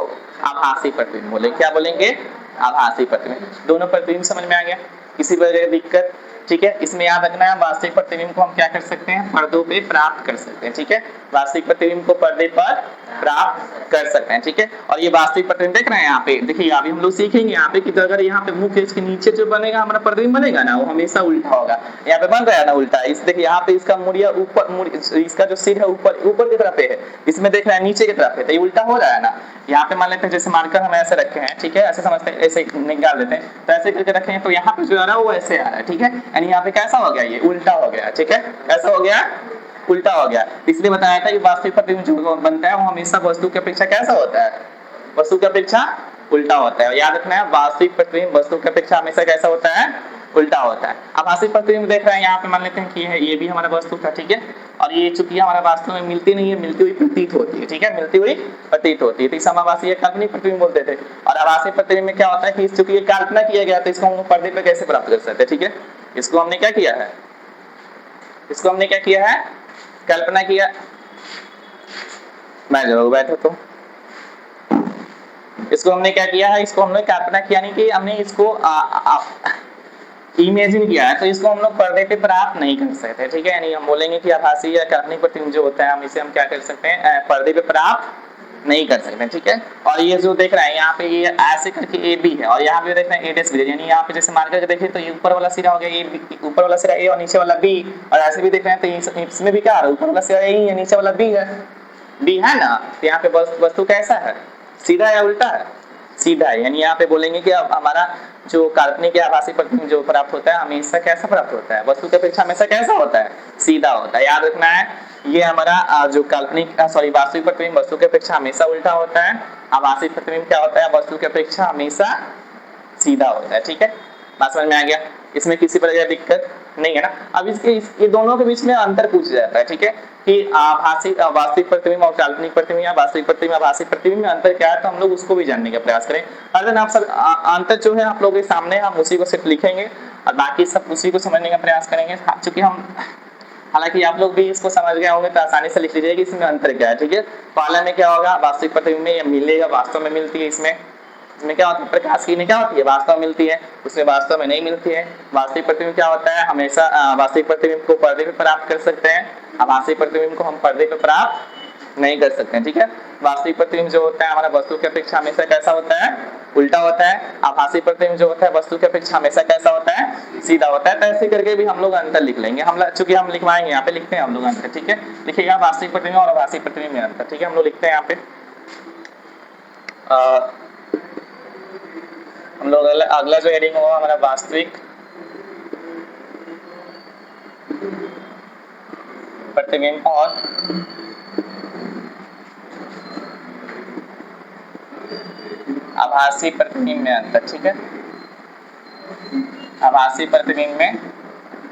आभासी प्रतिबिंब बोलेंगे। क्या बोलेंगे, आभासी प्रतिबिंब। दोनों प्रतिबिंब समझ में आ गया, किसी वजह दिक्कत, ठीक है। इसमें याद रखना है वास्तविक प्रतिबिंब को हम क्या कर सकते हैं, पर्दों पे प्राप्त कर सकते हैं, ठीक है। वास्तविक प्रतिबिंब को पर्दे पर प्राप्त कर सकते हैं, ठीक है। और ये वास्तविक प्रतिबिंब देख रहे हैं यहाँ पे, देखिए अभी हम लोग सीखेंगे यहाँ पे कि तो अगर यहाँ पे मुख्य इसके नीचे जो बनेगा हमारा प्रतिबिंब बनेगा ना, वो हमेशा उल्टा होगा। यहाँ पे बन रहा है ना उल्टा, इस देखिए यहाँ पे इसका मुड़िया ऊपर, इसका जो सिर है ऊपर की तरफ है, इसमें देख रहे हैं नीचे की तरफ है, तो ये उल्टा हो रहा है ना। यहाँ पे मान लेते हैं जैसे मार्कर हम ऐसे रखे हैं, ठीक है, ऐसे समझते हैं, ऐसे निकाल देते हैं, तो ऐसे करके रखे हैं, तो यहाँ पे जो आ रहा है वो ऐसे आ रहा है, ठीक है। यानी यहाँ पे कैसा हो गया, ये उल्टा हो गया, ठीक है, कैसा हो गया, उल्टा हो गया। इसलिए बताया था कि वास्तविक प्रतिबिंब जो बनता है वो हमेशा वस्तु की अपेक्षा कैसा होता है, वस्तु की अपेक्षा उल्टा होता है। याद रखना है वास्तविक प्रतिबिंब वस्तु की अपेक्षा हमेशा कैसा होता है, उल्टा होता है। अब वास्तविक प्रतिबिंब देख रहे हैं यहाँ पे, मान लेते हैं कि ये भी हमारा वस्तु था, ठीक है, और ये चूंकि हमारा वास्तव में मिलती नहीं है, मिलती हुई प्रतीत होती है, ठीक है, मिलती हुई प्रतीत होती है, तो इस आभासी काल्पनिक प्रतिबिंब बोलते थे। और आभासी प्रतिबिंब में क्या होता है कि चूंकि ये कल्पना किया गया तो इसको हम पर्दे पे कैसे प्राप्त कर सकते हैं, ठीक है। इसको हमने क्या किया है, इसको हमने क्या किया है, कल्पना किया। मैं जरूर बैठो तो इसको हमने क्या किया है, इसको हमने कल्पना किया, नहीं कि हमने इसको इमेजिन किया है, तो इसको हम लोग पर्दे पे प्राप्त नहीं कर सकते, ठीक है। यानी हम बोलेंगे कि आभासी या काल्पनिक प्रतिबिंब जो होता है हम इसे हम क्या कर सकते हैं, पर्दे पे प्राप्त नहीं कर सकते, ठीक है। और ये जो देख रहे हैं यहाँ पे ये ऐसे करके ए बी है, और यहाँ पे देख रहे हैं ए डैश बी, यानी यहाँ पे जैसे मार्क करके देखिए तो ये ऊपर वाला सिरा हो गया ए, ऊपर वाला सिरा ए और नीचे वाला बी, और ऐसे भी देख रहे हैं तो इसमें भी क्या आ रहा है, ऊपर वाला सिरा ए है, नीचे वाला बी है, बी है ना। तो यहाँ पे वस्तु कैसा है, सीधा या उल्टा है, सीधा है। यानी यहाँ पे बोलेंगे कि अब हमारा जो काल्पनिक या आभासी प्रतिबिंब जो प्राप्त होता है हमेशा कैसा प्राप्त होता है, वस्तु की अपेक्षा हमेशा कैसा होता है, सीधा होता है। याद रखना है ये हमारा जो काल्पनिक वास्तविक प्रतिबिंब वस्तु की अपेक्षा हमेशा उल्टा होता है, आभासी प्रतिबिंब क्या होता है, वस्तु की अपेक्षा हमेशा सीधा होता है, ठीक है। बात समझ में आ गया, इसमें किसी प्रकार की दिक्कत नहीं है ना। अब ये दोनों के बीच में अंतर पूछा जाता है, ठीक है, कि आभासी वास्तविक प्रतिबिंब और काल्पनिक प्रतिबिंब या वास्तविक प्रतिबिंब आभासी प्रतिबिंब में अंतर क्या है, तो हम लोग उसको भी जानने का प्रयास करें। अगर आप सब अंतर जो है आप लोगों के सामने, हम उसी को सिर्फ लिखेंगे और बाकी सब उसी को समझने का प्रयास करेंगे। चूंकि हम हालांकि आप लोग भी इसको समझ गए होंगे तो आसानी से लिख लीजिए कि इसमें अंतर क्या है, ठीक है। पहले में क्या होगा, वास्तविक प्रतिबिंब में ये मिलेगा, वास्तव में मिलती है, इसमें क्या होता है, प्रकाश की क्या होती है, वास्तव में मिलती है, उसमें वास्तव में नहीं मिलती है। वास्तविक प्रतिबिंब क्या होता है, हमेशा वास्तविक प्रतिबिंब को पर्दे पे प्राप्त कर सकते हैं, आभासी प्रतिबिंब को हम पर्दे पे प्राप्त नहीं कर सकते हैं, ठीक है। वास्तविक प्रतिबिंब जो होता है हमारा वस्तु की अपेक्षा हमेशा कैसा होता है, उल्टा होता है। आभासी प्रतिबिंब जो होता है वस्तु की अपेक्षा हमेशा कैसा होता है, सीधा होता है। तो ऐसे करके भी हम लोग अंतर लिख लेंगे, हम चूंकि हम लिखवाएंगे, यहाँ पे लिखते हैं हम लोग अंतर, ठीक है। लिखिएगा वास्तविक प्रतिबिंब और आभासी प्रतिबिंब में अंतर, ठीक है, हम लोग लिखते हैं यहाँ पे। हम लोग अगला जो हेडिंग होगा हमारा वास्तविक प्रतिबिंब और आभासी प्रतिबिंब में अंतर, ठीक है, आभासी प्रतिबिंब में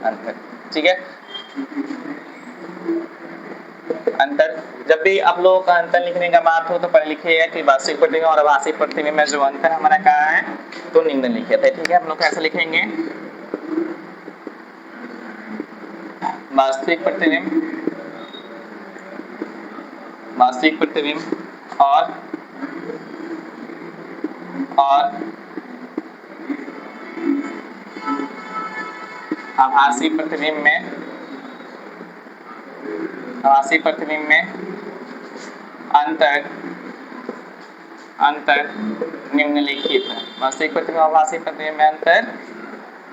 अंतर, ठीक है। अंतर जब भी आप लोगों का अंतर लिखने का बात हो तो पहले लिखिएगा कि वास्तविक प्रतिबिंब और आभासी प्रतिबिंब में जो अंतर हमारा कहा है तो निम्नलिखित है, ठीक है। हम लोग कैसे लिखेंगे, वास्तविक प्रतिबिंब और आभासी प्रतिबिंब में अंतर निम्नलिखित है। वास्तविक प्रतिबिंब और आभासी प्रतिबिंब में अंतर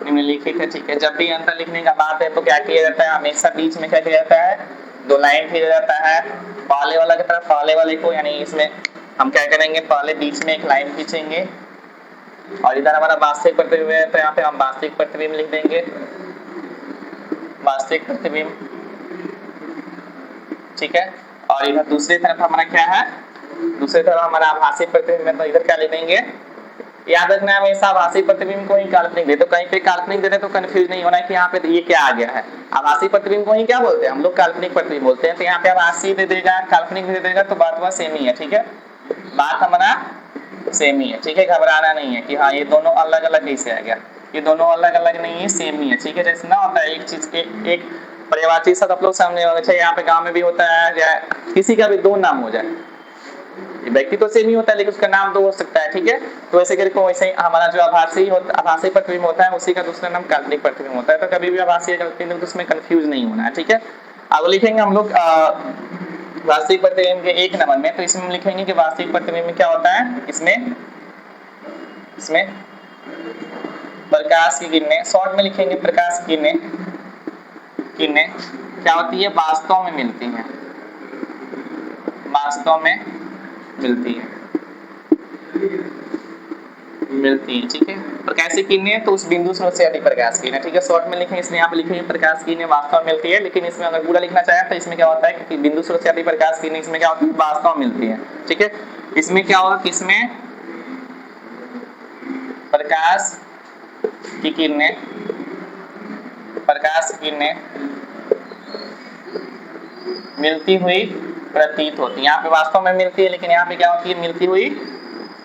निम्नलिखित है, ठीक है। जब भी अंतर लिखने का बात है तो क्या किया जाता है, हमेशा बीच में क्या किया जाता है, दो लाइन खींचा जाता है, पहले वाला की तरफ पहले वाले को, यानी इसमें हम क्या करेंगे, पहले बीच में एक लाइन खींचेंगे और इधर हमारा वास्तविक प्रतिबिंब है तो यहाँ पे हम वास्तविक प्रतिबिंब लिख देंगे, वास्तविक प्रतिबिंब, ठीक है। और इधर दूसरी तरफ हमारा क्या है, दूसरी तरफ हमारा आभासी प्रतिबिंब है तो इधर क्या लिख देंगे। याद रखना है हमेशा आभासी प्रतिबिंब को ही काल्पनिक दे, तो कहीं पे काल्पनिक दे रहे तो कंफ्यूज नहीं होना है कि यहाँ पे ये क्या आ गया है। आभासी प्रतिबिंब को ही क्या बोलते हैं हम लोग, काल्पनिक प्रतिबिंब बोलते हैं। तो यहाँ पे आभासी दे देगा, काल्पनिक दे देगा, तो बात वह सेम ही है, ठीक है, बात हमारा सेम ही है, ठीक है। घबराना नहीं है कि हाँ ये दोनों अलग अलग कैसे आ गया, ये दोनों अलग अलग नहीं है, सेम ही है, ठीक है। जैसे ना होता है एक चीज के एक पर्यायवाची शब्द आप लोग सामने होना चाहिए, यहाँ पे गाँव में भी होता है, या किसी का भी दो नाम हो जाए, व्यक्ति तो सेम ही होता है लेकिन उसका नाम दो हो सकता है, ठीक है। तो ऐसे करके वैसे ही हमारा जो आभासी प्रतिबिंब होता है उसी का दूसरा नाम काल्पनिक प्रतिबिंब होता है। तो कभी भी आभासी या काल्पनिक तो उसमें कंफ्यूज नहीं होना है, ठीक है। अब लिखेंगे हम लोग वास्तविक प्रतिबिंब के 1 नंबर में, तो इसमें हम लिखेंगे कि वास्तविक प्रतिबिंब में क्या होता है, इसमें प्रकाश की किरणें, शॉर्ट में लिखेंगे प्रकाश की किरणें क्या होती है, वास्तव में मिलती हैं, वास्तव में मिलती है, ठीक है। प्रकाश की किरणें तो उस बिंदु स्रोत से अधिक प्रकाश की किरणें, ठीक है। शॉर्ट में लिखेंगे, इसलिए यहाँ पे लिखेंगे प्रकाश की किरणें वास्तव में मिलती है, लेकिन इसमें अगर पूरा लिखना चाहे तो इसमें क्या होता है कि बिंदु स्रोत से अधिक प्रकाश की किरणें इसमें क्या होती है, वास्तव में मिलती है, ठीक है। इसमें क्या होगा कि इसमें प्रकाश की किरणें मिलती हुई प्रतीत होती है। यहाँ पे वास्तव में मिलती है, लेकिन यहाँ पे क्या होती है, मिलती हुई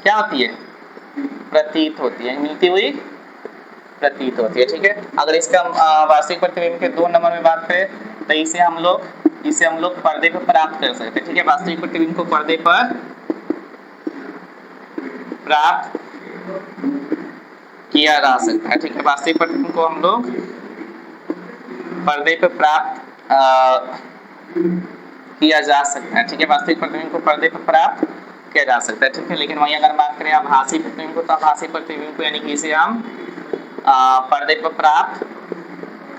क्या होती है, प्रतीत होती है, मिलती हुई प्रतीत होती है, ठीक है। अगर इसका वास्तविक प्रतिबिंब के 2 नंबर में बात करें तो इसे हम लोग पर्दे पर प्राप्त कर सकते हैं, ठीक है। वास्तविक प्रतिबिंब को पर्दे पर प्राप्त किया जा सकता है, ठीक है। वास्तविक प्रतिबिंब को हम लोग पर्दे पर प्राप्त किया जा सकता है, ठीक है। वास्तविक प्रतिबिंब को पर्दे पर प्राप्त किया जा सकता है, ठीक है। लेकिन वहीं अगर बात करें आभासी प्रतिबिंब को, तो आभासी प्रतिबिंब को यानी कि इसे हम पर्दे पर प्राप्त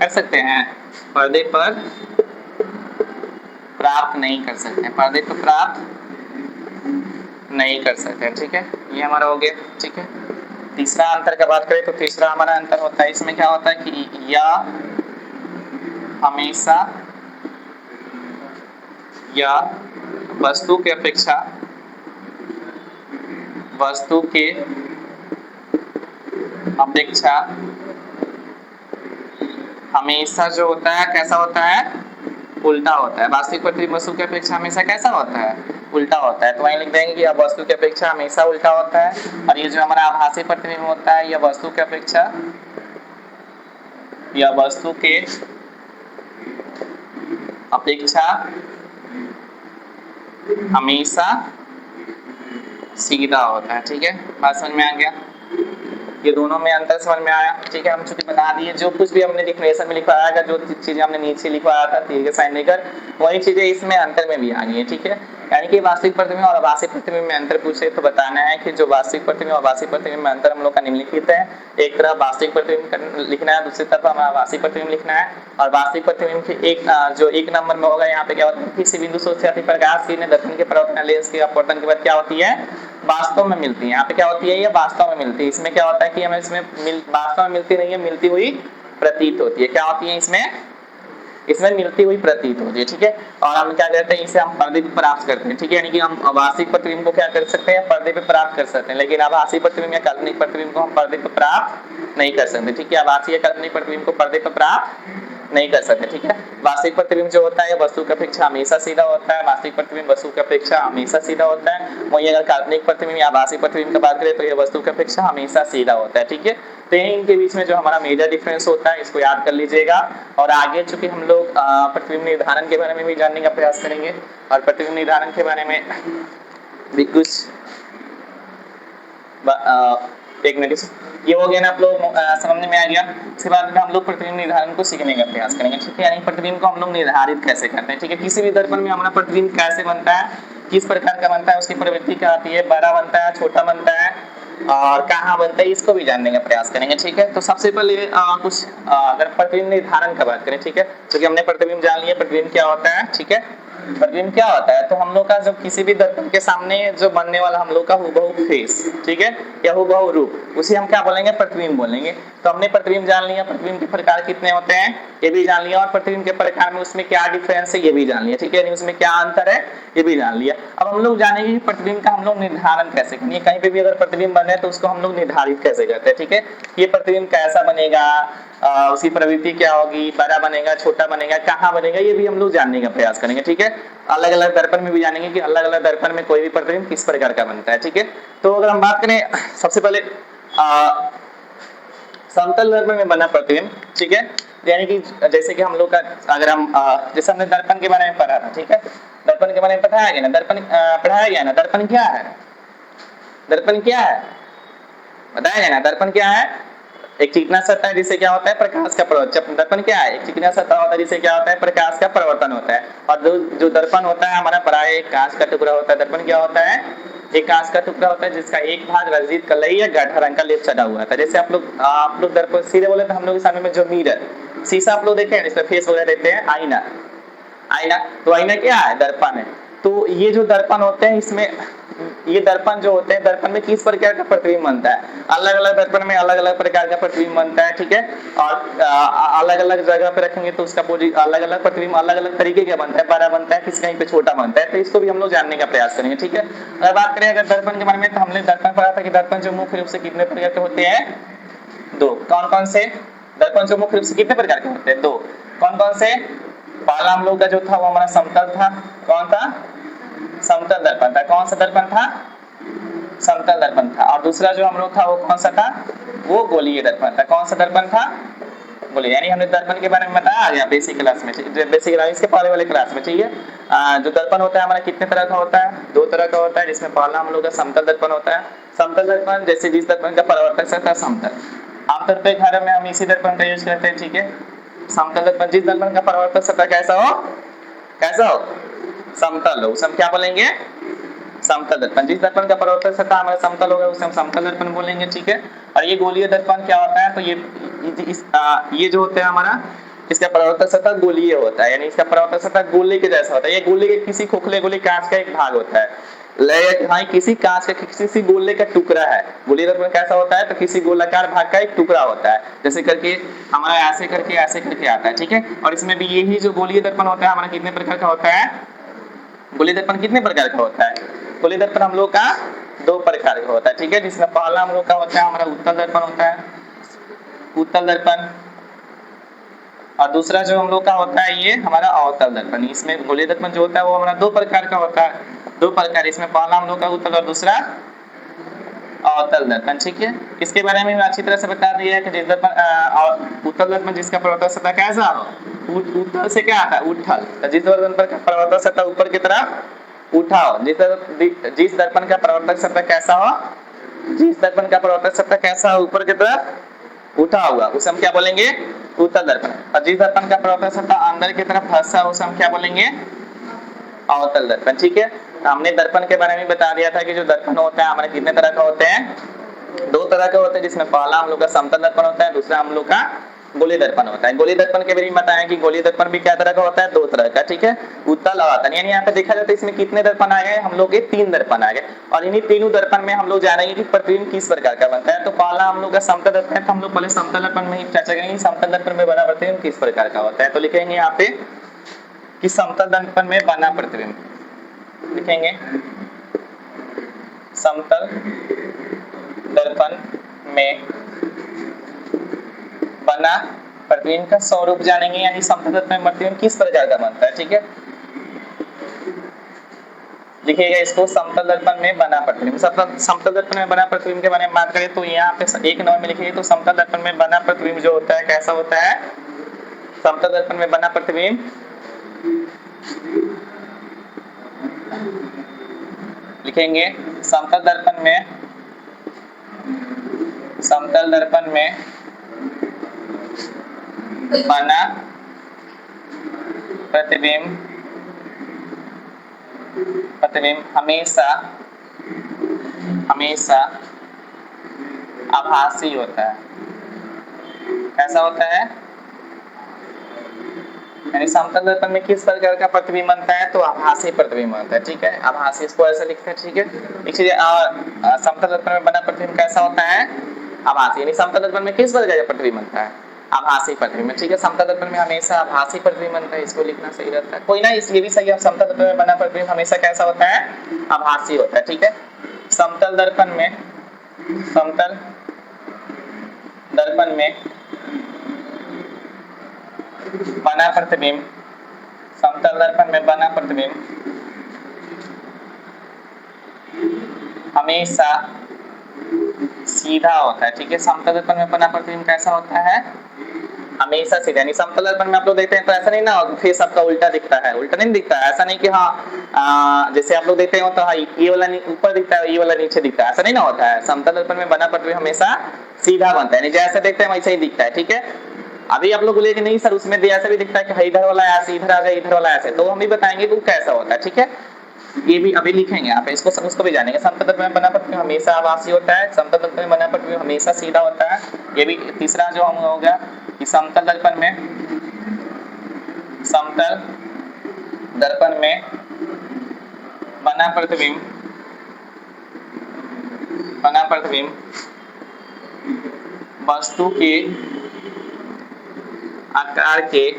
कर सकते हैं, पर्दे पर प्राप्त नहीं कर सकते हैं, पर्दे पर प्राप्त नहीं कर सकते हैं, ठीक है। ये हमारा हो गया, ठीक है। तीसरा अंतर का बात करें तो तीसरा हमारा अंतर होता है, इसमें क्या होता है कि यह हमेशा या वस्तु के अपेक्षा हमेशा जो होता है कैसा होता है, उल्टा होता है। वास्तविक प्रतिबिंब वस्तु की अपेक्षा हमेशा कैसा होता है, उल्टा होता है। तो वहीं लिख देंगे कि यह वस्तु की अपेक्षा हमेशा उल्टा होता है, और ये जो हमारा आभासी प्रतिबिंब होता है यह वस्तु की अपेक्षा हमेशा सीधा होता है, ठीक है। बात समझ में आ गया, ये दोनों में अंतर समझ में आया, ठीक है। हम चूंकि बता दिए जो कुछ भी हमने डिफिनेशन में लिखवाया था, जो चीजें हमने नीचे लिखवाया था तीर के साइन लेकर, वही चीजें इसमें अंतर में भी आ गई है, ठीक है। यानी कि वास्तविक प्रतिबिंब और आभासी प्रतिबिंब में अंतर पूछे तो बताना है कि जो वास्तविक प्रतिबिंब और आभासी प्रतिबिंब में अंतर हम लोग का निम्नलिखित है। एक तरफ वास्तविक प्रतिबिंब लिखना है, दूसरी तरफ हमें आभासी प्रतिबिंब लिखना है। और वास्तविक प्रतिबिंब के जो 1 नंबर में होगा, यहाँ पे क्या होता है, किसी बिंदु स्रोत से अति प्रकाश की किरणें दर्पण के परावर्तन लेंस के अपवर्तन के बाद क्या होती है, वास्तव में मिलती है। यहाँ पे क्या होती है, ये वास्तव में मिलती है। इसमें क्या होता है कि हमें इसमें वास्तव में मिलती नहीं है, मिलती हुई प्रतीत होती है। क्या होती है, इसमें मिलती हुई प्रतीत होती है, ठीक है। और हम क्या करते हैं, इसे हम पर्दे पर प्राप्त करते हैं, ठीक है। यानी कि हम वास्तविक प्रतिबिंब को क्या कर सकते हैं, पर्दे पर प्राप्त कर सकते हैं, लेकिन आभासी प्रतिबिंब या काल्पनिक प्रतिबिंब को हम पर्दे पर प्राप्त नहीं कर सकते, ठीक है। आभासी या काल्पनिक प्रतिबिंब को पर्दे पर प्राप्त नहीं कर सकते, ठीक है। वास्तविक प्रतिबिंब जो होता है वस्तु की अपेक्षा हमेशा सीधा होता है, वास्तविक प्रतिबिंब वस्तु की अपेक्षा हमेशा सीधा होता है। वहीं अगर काल्पनिक प्रतिबिंब या आभासी प्रतिबिंब की बात करें तो यह वस्तु की अपेक्षा हमेशा सीधा होता है, ठीक है। तो इनके बीच में जो हमारा मेजर डिफरेंस होता है इसको याद कर लीजिएगा। और आगे चूंकि हम लोग प्रतिबिंब निर्धारण के बारे में भी जानने का प्रयास करेंगे, और प्रतिबिंब निर्धारण के बारे में भी कुछ एक मिनट, ये हो गया ना, आप लोग समझ में आ गया। इसके बाद में हम लोग प्रतिबिंब निर्धारण को सीखने का प्रयास करेंगे, ठीक है। यानी प्रतिबिंब को हम लोग निर्धारित कैसे करते हैं, ठीक है। किसी भी दर्पण में हमारा प्रतिबिंब कैसे बनता है, किस प्रकार का बनता है, उसकी प्रवृत्ति क्या आती है, बड़ा बनता है, छोटा बनता है, और कहाँ बनता है, इसको भी जानने का प्रयास करेंगे, ठीक है। तो सबसे पहले अगर प्रतिबिंब निर्धारण की बात करें, ठीक है, क्योंकि हमने प्रतिबिंब जान लिया प्रतिबिंब क्या होता है, ठीक है। प्रतिबिंब क्या होता है, तो हम लोग का जो किसी भी दर्पण के सामने जो बनने वाला हम लोग का हुबहू फेस, ठीक है, या हुबहू रूप, उसे हम क्या बोलेंगे, प्रतिबिंब बोलेंगे। तो हमने प्रतिबिंब जान लिया, प्रतिबिंब के प्रकार कितने होते हैं ये भी जान लिया, और प्रतिबिंब के प्रकार में उसमें क्या डिफरेंस है ये भी जान लिया, ठीक है। उसमें क्या अंतर है ये भी जान लिया। अब हम लोग जानेंगे कि प्रतिबिंब का हम लोग निर्धारण कैसे करेंगे। कहीं पे भी अगर प्रतिबिंब बने तो उसको हम लोग निर्धारित कैसे करते हैं, ठीक है। ये प्रतिबिंब कैसा बनेगा, उसकी प्रवृत्ति क्या होगी, बड़ा बनेगा, छोटा बनेगा, कहाँ बनेगा, ये भी हम लोग जानने का प्रयास करेंगे, ठीक है। अलग अलग दर्पण में भी जानेंगे कि अलग अलग दर्पण में कोई भी प्रतिबिंब किस प्रकार का बनता है, ठीक है। तो अगर हम बात करें सबसे पहले समतल दर्पण में बना प्रतिबिंब, ठीक है, यानी कि जैसे कि हम लोग का अगर हम जैसे हमने दर्पण के बारे में पढ़ा था, ठीक है, दर्पण के बारे में पढ़ाया गया ना, दर्पण पढ़ाया गया ना, दर्पण क्या है, दर्पण क्या है बताया गया ना, दर्पण क्या है, एक चिकना सतह है जिससे क्या होता है प्रकाश का परावर्तन। दर्पण क्या है, एक चिकना सतह होता है जिससे क्या होता है प्रकाश का परावर्तन होता है। और जो दर्पण होता है हमारा बड़ा एक कांच का टुकड़ा होता है। दर्पण क्या होता है, एक कांच का टुकड़ा होता है जिसका एक भाग रंजित कलई या गाढ़ा रंग का लेप चढ़ा हुआ था। जैसे आप लोग दर्पण सीधे बोले तो हम लोग के सामने में जो मिरर शीशा आप लोग देखे हैं, इसमें फेस वगैरह देते हैं, आईना, आईना, तो आईना क्या है, दर्पण है। तो ये जो दर्पण होते हैं इसमें ये दर्पण जो होते हैं, दर्पण में किस प्रकार का प्रतिबिंब बनता है, अलग अलग दर्पण में अलग अलग प्रकार का प्रतिबिंब बनता है, ठीक है। और अलग अलग जगह पे रखेंगे तो उसका अलग अलग प्रतिबिंब अलग अलग तरीके का बनता है, बड़ा बनता है, किस कहीं पे छोटा बनता है, तो इसको भी हम लोग जानने का प्रयास करेंगे, ठीक है। अगर बात करें अगर दर्पण के बारे में, तो हमने दर्पण पढ़ा था कि दर्पण जो मुख्य रूप से कितने प्रकार के होते हैं, दो। कौन कौन से दर्पण जो मुख्य रूप से कितने प्रकार के होते हैं, दो। कौन कौन से, पहला हम लोग का जो था वो हमारा समतल था, कौन था, समतल दर्पण था। कौन सा दर्पण था, समतल दर्पण था। और दूसरा जो हम लोग था वो कौन सा था, वो गोलीय दर्पण था। कौन सा दर्पण था, गोलीय। यानी हमने दर्पण के बारे में बताया आ गया बेसिक क्लास में, बेसिक क्लास के पहले वाले क्लास में, ठीक है। जो दर्पण होता है हमारा कितने तरह का होता है, दो तरह का होता है, जिसमें पहला हम लोग का समतल दर्पण होता है। समतल दर्पण जैसे जिस दर्पण का परावर्तक सतह समतल, आमतौर पर घर में हम इसी दर्पण का यूज करते हैं, ठीक है। समतल दर्पण जिस दर्पण का परावर्तक सतह कैसा हो, कैसा हो, समतल हो, उसे हम क्या बोलेंगे, समतल दर्पण। जिस दर्पण का परावर्तक सतह हमारा समतल होगा उसे हम समतल दर्पण बोलेंगे, ठीक है। और ये गोलीय दर्पण क्या होता है, तो ये जो होता है हमारा, इसका परावर्तक सतह गोलीय होता है, यानी इसका परावर्तक सतह गोले के जैसा होता है। ये गोले के किसी खोखले गोले कांच का एक भाग होता है, हाँ किसी कांच का किसी गोले का टुकड़ा है। गोलीय दर्पण कैसा होता है, तो किसी गोलाकार भाग का एक टुकड़ा होता है, जैसे करके हमारा ऐसे करके आता है, ठीक है। और इसमें भी यही जो गोलीय दर्पण होता है हमारा कितने प्रकार का होता है, गोलीय दर्पण कितने प्रकार का होता है, गोलीय दर्पण हम लोग का दो प्रकार का होता है, ठीक है। जिसमें पहला हम लोग का होता है हमारा उत्तल दर्पण होता है, उत्तल दर्पण। और दूसरा जो हम लोग का होता है ये हमारा अवतल दर्पण। इसमें गोलीय दर्पण जो होता है वो हमारा दो प्रकार का होता है, दो प्रकार। इसमें पहला हम लोग का उत्तल और दूसरा अवतल दर्पण, ठीक है। इसके बारे में अच्छी तरह से बता दिया है कि जिस दर्पण उत्तल दर्पण जिसका परावर्तक सतह कैसा हो, उत्तल से क्या आता है, उठल, तो जिस दर्पण पर परावर्तक सतह ऊपर की तरफ उठा हो, जिस दर्पण का परावर्तक सतह कैसा हो, जिस दर्पण का परावर्तक सतह कैसा हो, ऊपर की तरफ उठा हुआ, उसे हम क्या बोलेंगे, उत्तल दर्पण। और जिस दर्पण का परावर्तक सतह अंदर की तरफ फंसा उसे हम क्या बोलेंगे, अवतल दर्पण, ठीक है। हमने दर्पण के बारे में बता दिया था कि जो दर्पण होता है हमारे कितने तरह का होते हैं, दो तरह के होते हैं, जिसमें पहला हम लोग का समतल दर्पण होता है, दूसरा हम लोग का गोलीय दर्पण होता है। गोलीय दर्पण के बारे में बताया कि गोलीय दर्पण भी क्या तरह का होता है, दो तरह का, ठीक है, उत्तल और अवतल। यानी यहाँ पे देखा जाता है इसमें कितने दर्पण आ गए हम लोग के, तीन दर्पण आ गए। और इन्हीं तीनों दर्पण में हम लोग जानेंगे कि प्रतिबिंब किस प्रकार का बनता है। तो पहला हम लोग का समतल दर्पण है, तो हम लोग पहले समतल दर्पण में ही चर्चा करेंगे समतल दर्पण में बना प्रतिबिंब किस प्रकार का होता है। तो लिखेंगे यहाँ पे कि समतल दर्पण में बना प्रतिबिंब, लिखेंगे समतल दर्पण में बना प्रतिबिंब का स्वरूप जानेंगे, यानी समतल दर्पण में प्रतिबिंब किस प्रकार का बनता है, ठीक है। लिखिएगा इसको समतल दर्पण में बना प्रतिबिंब। समतल दर्पण में बना प्रतिबिंब के बारे में बात करें तो यहाँ पे एक नंबर में लिखिए, तो समतल दर्पण में बना प्रतिबिंब जो होता है कैसा होता है, समतल दर्पण में बना प्रतिबिंब लिखेंगे समतल दर्पण में बना प्रतिबिंब हमेशा आभासी होता है। कैसा होता है, यानी समतल दर्पण में किस प्रकार का प्रतिबिंब बनता है, तो आभासी प्रतिबिंब बनता है, ठीक है। आभासी, इसको ऐसा लिखते हैं, ठीक है। देखिए समतल दर्पण में बना प्रतिबिंब कैसा होता है, आभासी। यानी समतल दर्पण में किस प्रकार का प्रतिबिंब बनता है, आभासी प्रतिबिंब, ठीक है। समतल दर्पण में हमेशा आभासी प्रतिबिंब बनता है, इसको लिखना सही रहता है, कोई ना, ये भी सही है। समतल दर्पण में बना प्रतिबिंब हमेशा कैसा होता है, आभासी होता है, ठीक है। समतल दर्पण में बना प्रतिबिंब, समतल दर्पण में बना प्रतिबिंब हमेशा सीधा होता है, ठीक है। समतल दर्पण में बना प्रतिबिंब कैसा होता है, हमेशा सीधा, यानी समतल दर्पण में आप लोग देखते हैं तो ऐसा नहीं ना फेस आपका उल्टा दिखता है, उल्टा नहीं दिखता है, ऐसा नहीं कि हाँ जैसे आप लोग देखते हो तो हाँ ये वाला ऊपर दिखता है ये वाला नीचे दिखता है, ऐसा नहीं ना होता है। समतल दर्पण में बना प्रतिबिंब हमेशा सीधा बनता है, जैसे देखते हैं वैसे ही दिखता है, ठीक है। अभी आप लोग बोलिए कि नहीं सर उसमें ऐसा भी दिखता है कि इधर वाला ऐसे इधर आ जाए इधर वाला ऐसे, तो हम भी बताएंगे कि वो कैसा होता है, ठीक है। ये भी अभी लिखेंगे यहाँ पे, इसको उसको भी जानेंगे। समतल दर्पण में बना प्रतिबिंब हमेशा आभासी होता है, समतल दर्पण में बना प्रतिबिंब हमेशा सीधा होता है। ये भी तीसरा जो हम हो गया कि समतल दर्पण में बना प्रतिबिंब वस्तु के आकार के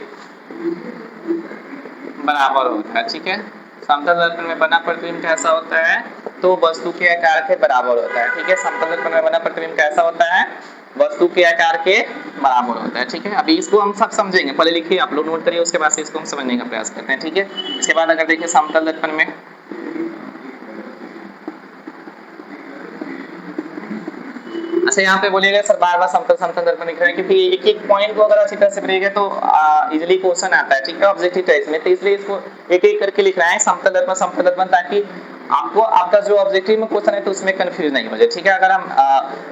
बराबर होता है, ठीक है। समतल दर्पण में बना प्रतिबिंब कैसा होता है, तो वस्तु के आकार के बराबर होता है, ठीक है। समतल दर्पण में बना प्रतिबिंब कैसा होता है, वस्तु के आकार के बराबर होता है, ठीक है। अभी इसको हम सब समझेंगे, पहले लिखिए आप लोग नोट करिए, उसके बाद से इसको हम समझने का प्रयास करते हैं, ठीक है। इसके बाद अगर देखिए समतल दर्पण में अच्छा यहाँ पे बोलिएगा सर बार बार समतल दर्पण लिख रहे हैं, क्योंकि एक एक पॉइंट को अगर अच्छी तरह से पढ़िएगा तो इजीली क्वेश्चन आता है, ठीक है, ऑब्जेक्टिव टाइप में, तो इसलिए इसको एक एक करके लिख रहे हैं समतल दर्पण, ताकि आपको आपका जो ऑब्जेक्टिव में क्वेश्चन है तो उसमें कंफ्यूज नहीं हो जाए, ठीक है। अगर हम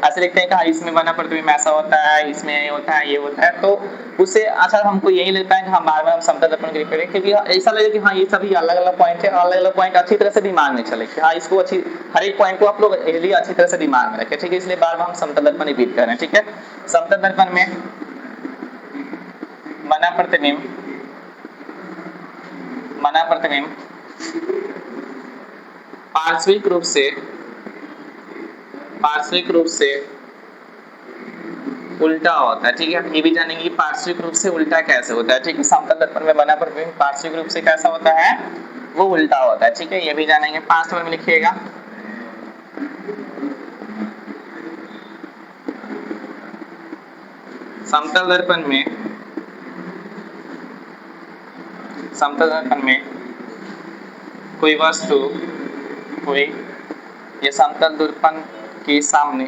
ऐसे लिखते हैं कि इसमें बना प्रतिबिंब ऐसा होता है, इसमें ये होता है, तो उससे अच्छा हमको यही लगता है कि हम बार बार हम समतल दर्पण लिख रहे हैं, क्योंकि ऐसा लगे कि हाँ ये सभी अलग अलग पॉइंट है, अलग अलग पॉइंट अच्छी तरह से दिमाग में चले, हाँ इसको अच्छी हर एक पॉइंट को आप लोग इजीली अच्छी तरह से दिमाग में रखें, ठीक है। इसलिए बार बार हम समतल दर्पण रिपीट कर रहे हैं, ठीक है। समतल दर्पण में बना प्रतिबिंब पार्श्विक रूप से उल्टा होता है, ठीक है। ये भी जानेंगे कि पार्श्विक रूप से उल्टा कैसे होता है, ठीक है। समतल दर्पण में बना प्रतिबिंब पार्श्विक रूप से कैसा होता है, वो उल्टा होता है, ठीक है। ये भी जानेंगे, 5 नंबर में लिखिएगा। समतल दर्पण में कोई वस्तु ये समतल दर्पण के सामने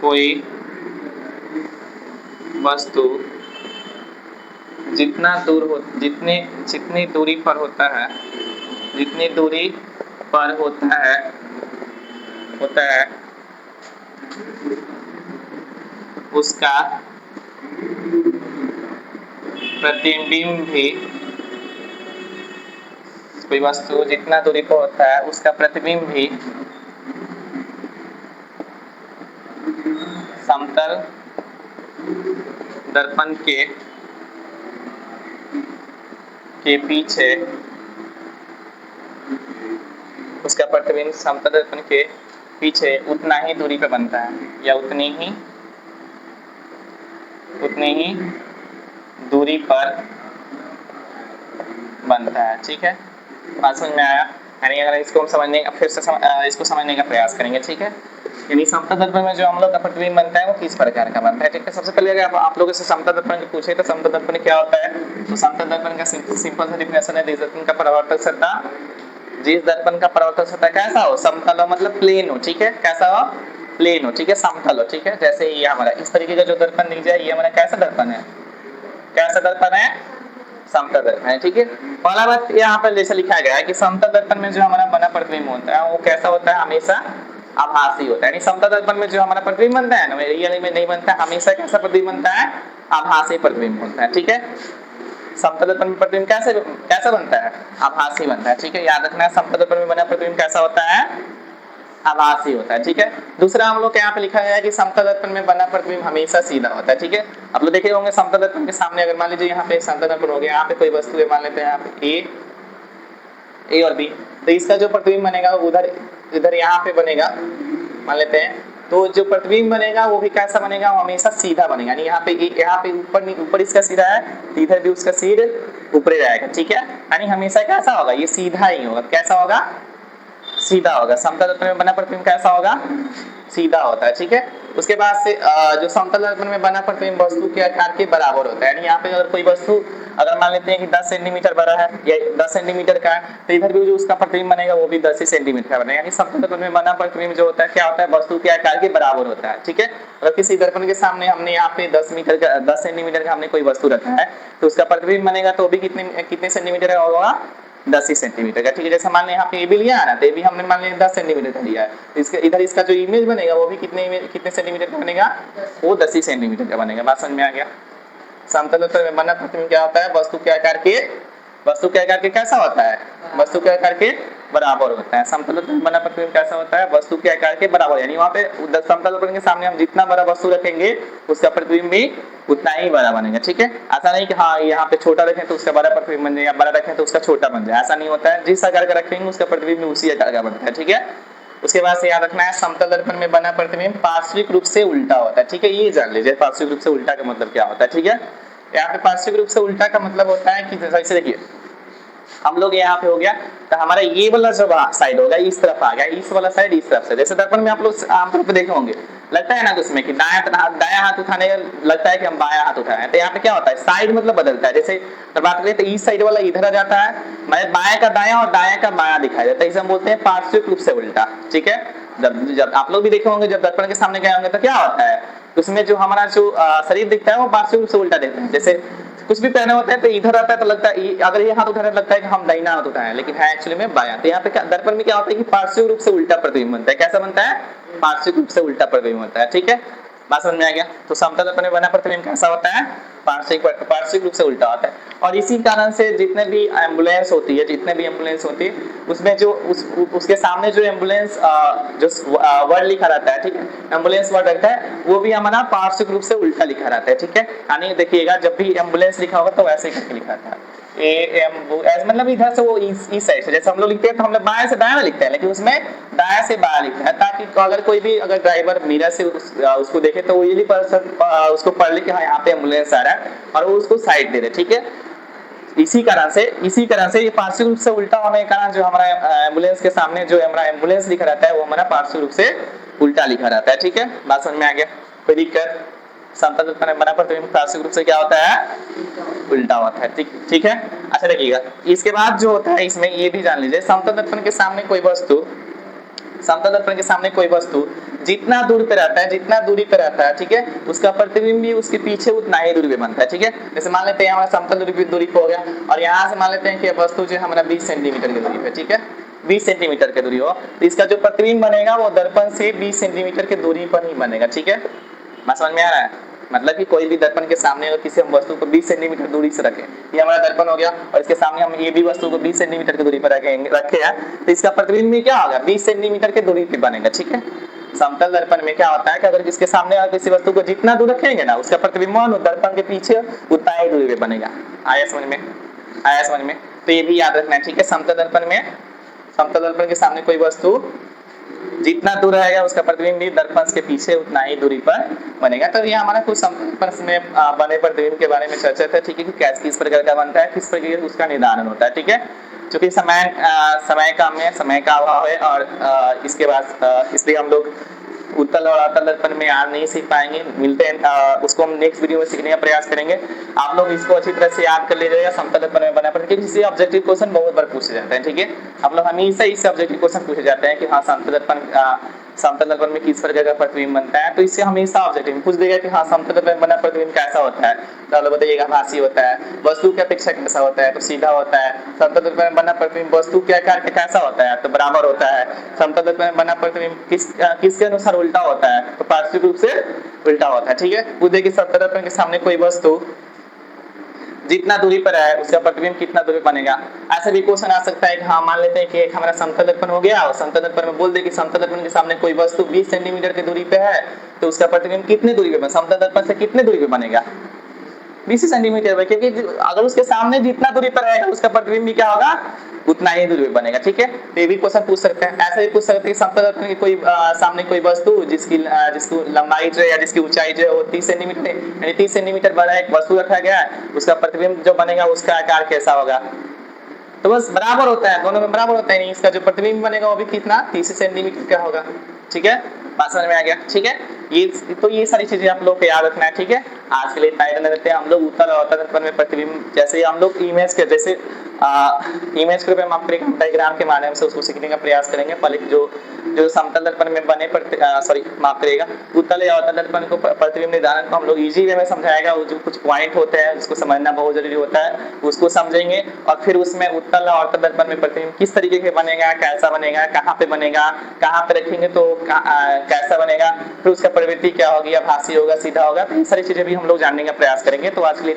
कोई वस्तु जितनी दूरी पर होता है उसका प्रतिबिंब भी, कोई वस्तु जितना दूरी पर होता है उसका प्रतिबिंब भी समतल दर्पण के पीछे, उसका प्रतिबिंब समतल दर्पण के पीछे उतना ही दूरी पे बनता है, या उतनी ही दूरी पर बनता है, ठीक है। बात समझ में आया? यानी अगर इसको हम इसको समझने का प्रयास करेंगे, ठीक है। यानी समतल दर्पण में जो हम लोग का प्रतिबिंब बनता है वो किस प्रकार का बनता है, ठीक है। सबसे पहले अगर आप लोगों से समतल दर्पण पूछे तो समतल दर्पण क्या होता है, तो समतल दर्पण का सिंपल सा डेफिनेशन है, जिस दर्पण का परावर्तक सतह कैसा हो, समतल हो, मतलब प्लेन हो, ठीक है। कैसा हो, प्लेन हो, ठीक है, समतल हो, ठीक है। जैसे ये हमारा इस तरीके का जो दर्पण दिख जाए, ये हमारा कैसा दर्पण है, समतल दर्पण है, ठीक है। पहला बात यहाँ पर जैसे लिखा गया है कि समतल दर्पण में जो हमारा बना प्रतिबिंब होता है वो कैसा होता है, हमेशा आभासी होता है। यानी समतल दर्पण में जो हमारा प्रतिबिंब बनता है ना, रियल में नहीं बनता, हमेशा कैसा प्रतिबिंब बनता है, आभासी प्रतिबिंब होता है, ठीक है। समतल दर्पण में प्रतिबिंब कैसा बनता है, आभासी बनता है, ठीक है। याद रखना है समतल दर्पण में बना प्रतिबिंब कैसा होता है, आभासी होता है, ठीक है। दूसरा हम लोग यहाँ पे लिखा गया है कि समतल दर्पण में बना प्रतिबिंब हमेशा सीधा होता है, ठीक है। आप लोग देखे होंगे समतल दर्पण के सामने अगर मान लीजिए यहाँ पे समतल दर्पण हो गया, यहाँ पे कोई वस्तु है, मान लेते हैं यहाँ पे ए और बी, तो इसका जो प्रतिबिंब बनेगा वो इधर यहाँ पे बनेगा, मान लेते हैं, तो जो प्रतिबिंब बनेगा वो भी कैसा बनेगा, वो हमेशा सीधा बनेगा। यानी यहाँ पे ऊपर इसका सिरा है, इधर भी उसका सिर ऊपर रहेगा, ठीक है। यानी हमेशा कैसा होगा, ये सीधा ही होगा, कैसा होगा, सीधा होगा। समतल दर्पण में बना प्रतिबिंब कैसा होगा, सीधा होता है, ठीक है। उसके बाद से जो समतल दर्पण में बना प्रतिबिंब वस्तु के आकार के बराबर होता है। यानी यहाँ पे अगर कोई वस्तु अगर मान लेते हैं कि 10 सेंटीमीटर बड़ा है या 10 सेंटीमीटर का है, तो इधर भी जो उसका प्रतिबिंब बनेगा वो भी 10 ही सेंटीमीटर का बनेगा। यानी समतल दर्पण में बना प्रतिबिंब जो होता है क्या होता है, वस्तु के आकार के बराबर होता है। ठीक है, अगर किसी दर्पण के सामने हमने यहाँ पे 10 सेंटीमीटर का हमने कोई वस्तु रखा है तो उसका प्रतिबिंब बनेगा तो भी कितने सेंटीमीटर का होगा, 10 ही सेंटीमीटर का। ठीक है, जैसे मान लें यहाँ पे ए बी लिया है ना, तो ए बी हमने मान लिया 10 सेंटीमीटर का लिया है, इसके इधर इसका जो इमेज बनेगा वो भी कितने सेंटीमीटर का बनेगा, वो 10 ही सेंटीमीटर का बनेगा। बात समझ में आ गया। समतल दर्पण में बना प्रतिबिंब क्या होता है, वस्तु के आकार के कैसा होता है, वस्तु के आकार के बराबर होता है। समतल दर्पण में बना प्रतिबिंब कैसा होता है, वस्तु के आकार के बराबर। यानी वहाँ पे समतल दर्पण के सामने हम जितना बड़ा वस्तु रखेंगे उसका प्रतिबिंब भी उतना ही बड़ा बनेगा। ठीक है, ऐसा नहीं कि हाँ यहाँ पे छोटा रखें तो उसका बड़ा प्रतिबिंब बन जाए या बड़ा रखें तो उसका छोटा बन जाए, ऐसा नहीं होता है। जिस आकार का रखेंगे उसका प्रतिबिंब उसी आकार का बनता है। ठीक है, उसके बाद से याद रखना है समतल दर्पण में बना प्रतिबिंब पार्श्विक रूप से उल्टा होता है। ठीक है, ये जान लीजिए पार्श्विक रूप से उल्टा का मतलब क्या होता है। ठीक है, यहाँ पे पार्श्विक रूप से उल्टा का मतलब होता है कि जैसे देखिए हम लोग यहाँ पे हो गया तो हमारा ये वाला जो साइड होगा इस तरफ आ गया, इस वाला साइड इस तरफ से। जैसे दर्पण में आप लोग आमतौर पे देखे होंगे, लगता है ना उसमें कि दायां हाथ उठाने लगता है कि हम बायां हाथ उठाए, तो यहाँ पे क्या होता है, साइड मतलब बदलता है। जैसे बात करें तो इस साइड वाला इधर आ जाता है, मतलब बाएं का दायां और दायां का बायां दिखाई देता है, इसे हम बोलते हैं पार्श्विक रूप से उल्टा। ठीक है, जब आप लोग भी देखे होंगे जब दर्पण के सामने गए होंगे तो क्या होता है, उसमें जो हमारा जो शरीर दिखता है वो पार्श्विक रूप से उल्टा दिखता है। जैसे कुछ भी पहने होते हैं तो इधर आता है तो लगता है अगर ये हाथ उठाने लगता है कि हम दाहिना हाथ उठाए हैं, लेकिन है एक्चुअली में बायां। तो यहाँ पे क्या दर्पण में क्या होता है कि पार्श्विक रूप से उल्टा प्रतिबिंब बनता है। कैसा बनता है, पार्श्विक रूप से उल्टा प्रतिबिंब बनता है। ठीक है, बात समझ में आ गया। तो समतल दर्पण में बना प्रतिबिंब कैसा होता है, पार्श्विक रूप से उल्टा होता है। और इसी कारण से जितने भी एम्बुलेंस होती है उसमें जो उसके सामने जो एम्बुलेंस जो वर्ड लिखा रहता है, ठीक है, एम्बुलेंस वर्ड रहता है वो भी हमारा पार्श्विक रूप से उल्टा लिखा रहता है। ठीक है, यानी देखिएगा जब भी एम्बुलेंस लिखा होगा तो वैसे ही करके लिखा था, मतलब इधर से वो इस साइड से, जैसे हम लोग लिखते हैं तो हम लोग बाएं से दाएं लिखते हैं, लेकिन उसमें दाएं से बाएं लिखते हैं ताकि अगर कोई भी अगर ड्राइवर मिरर से उसको देखे तो वो ये उसको पढ़ ले कि हाँ यहाँ पे एम्बुलेंस आ रहा है और वो उसको साइड दे दे। ठीक है, इसी कारण से ये पार्श्विक रूप से उल्टा होने के कारण जो हमारा एम्बुलेंस के सामने जो हमारा एम्बुलेंस लिखा रहता है वो हमारा पार्श्विक रूप से उल्टा लिखा रहता है। ठीक है, बात समझ में आ गया, कोई दिक्कत। समतल दर्पण में बना प्रतिबिंब पार्श्विक रूप से क्या होता है, उल्टा होता है। ठीक है, अच्छा देखिएगा इसके बाद जो होता है इसमें ये भी जान लीजिए, समतल दर्पण के सामने कोई वस्तु जितना दूर पे रहता है, ठीक है, उसका प्रतिबिंब भी उसके पीछे उतना ही दूरी पे बनता है। ठीक है, जैसे मान लेते हैं हमारा समतल दूरी पे हो गया और यहाँ से मान लेते हैं कि वस्तु जो है हमारा 20 सेंटीमीटर की दूरी पे, ठीक है, 20 सेंटीमीटर की दूरी हो तो इसका जो प्रतिबिंब बनेगा वो दर्पण से 20 सेंटीमीटर की दूरी पर ही बनेगा। ठीक है, बात समझ में आ रहा है। मतलब कि कोई भी दर्पण के सामने अगर किसी हम वस्तु को 20 सेंटीमीटर दूरी से रखें, ये हमारा दर्पण हो गया और इसके सामने हम ये भी वस्तु को 20 सेंटीमीटर की दूरी पर रखे हैं तो इसका प्रतिबिंब भी क्या होगा, 20 सेंटीमीटर की दूरी पे बनेगा। ठीक है, समतल दर्पण में क्या होता है कि अगर इसके सामने अगर किसी वस्तु को जितना दूर रखेंगे ना उसका प्रतिबिंब दर्पण के पीछे उतना ही दूरी पे बनेगा। आया समझ में, तो ये भी याद रखना है। ठीक है, समतल दर्पण के सामने कोई वस्तु जितना दूर रहेगा उसका प्रतिबिंब भी दर्पण के पीछे उतना ही दूरी पर बनेगा। तो ये हमारा कुछ समतल में बने प्रतिबिंब के बारे में चर्चा था। ठीक है, कि कैसे किस प्रकार का बनता है, किस प्रकार उसका निर्धारण होता है। ठीक है, क्योंकि समय का अभाव है और इसके बाद इसलिए हम लोग उत्तल और अवतल दर्पण में आज नहीं सीख पाएंगे, मिलते हैं उसको हम नेक्स्ट वीडियो में सीखने का प्रयास करेंगे। आप लोग इसको अच्छी तरह से याद कर लीजिएगा। समतल दर्पण में बना पर इससे ऑब्जेक्टिव क्वेश्चन बहुत बार पूछे जाते हैं। ठीक है, आप लोग हमेशा इससे ऑब्जेक्टिव क्वेश्चन पूछे जाते हैं कि हाँ समतल दर्पण में किस प्रकार का प्रतिबिंब बनता है, तो इससे हमेशा ऑब्जेक्टिव पूछ देगा कि हाँ समतल दर्पण में बना प्रतिबिंब कैसा होता है, तो आप लोग बताइएगा भासी होता है, वस्तु की अपेक्षा कैसा होता है, तो सीधा होता है। समतल दर्पण में बना प्रतिबिंब वस्तु के आकार का कैसा होता है, तो बराबर होता है। समतल दर्पण में बना प्रतिबिंब किसके अनुसार उल्टा होता है, तो पार्श्विक रूप से उल्टा होता है। ठीक है, पूछ देखिए समतल दर्पण के सामने कोई वस्तु जितना दूरी पर है उसका प्रतिबिंब कितना दूरी बनेगा। ऐसा भी क्वेश्चन आ सकता है कि हाँ मान लेते हैं कि एक हमारा समतल दर्पण हो गया और समतल दर्पण में बोल दे कि समतल दर्पण के सामने कोई वस्तु 20 सेंटीमीटर की दूरी पे है तो उसका प्रतिबिंब कितने दूरी पे, समतल दर्पण से कितने दूरी पे बनेगा, 20 सेंटीमीटर पे, क्योंकि अगर उसके सामने जितना दूरी पर रहेगा उसका प्रतिबिंब भी क्या होगा, उतना ही दूरी पे बनेगा। ठीक है, तो ये भी क्वेश्चन पूछ सकते हैं। ऐसा भी पूछ सकते हैं समतल दर्पण के कोई सामने कोई वस्तु जिसकी लंबाई जो है या जिसकी ऊंचाई जो है वो 30 सेंटीमीटर यानी 30 सेंटीमीटर बड़ा एक वस्तु रखा गया है, उसका प्रतिबिंब जो बनेगा उसका आकार कैसा होगा, तो बस बराबर होता है, दोनों में बराबर होता है। इसका जो प्रतिबिंब बनेगा वो भी कितना 30 सेंटीमीटर का होगा। ठीक है, बात समझ में आ गया। ठीक है, ये सारी चीजें आप लोग को याद रखना है, ठीक है। आज के लिए इतना ही रहने देते हैं। हम लोग उत्तल और अवतल दर्पण में प्रतिबिंब, जैसे हम लोग इमेज के जैसे इमेज के रूप में माप करेंगे, हम डायग्राम के माध्यम से उसको सीखने का प्रयास करेंगे। पहले जो समतल दर्पण में बने माप करेगा, उत्तल या अवतल दर्पण को प्रतिबिंब निर्धारण को हम लोग इजी वे में समझाएगा। वो जो कुछ पॉइंट होते हैं जिसको समझना बहुत जरूरी होता है उसको समझेंगे, और फिर उसमें उत्तल और अवतल दर्पण में प्रतिबिंब किस तरीके के बनेगा, कैसा बनेगा, कहाँ पे बनेगा, कहाँ पे रखेंगे तो कैसा बनेगा, फिर उसका प्रवृत्ति क्या होगी, आभासी होगा, सीधा होगा, तो ये सारी चीजें भी हम लोग जानने का प्रयास करेंगे। तो आज के लिए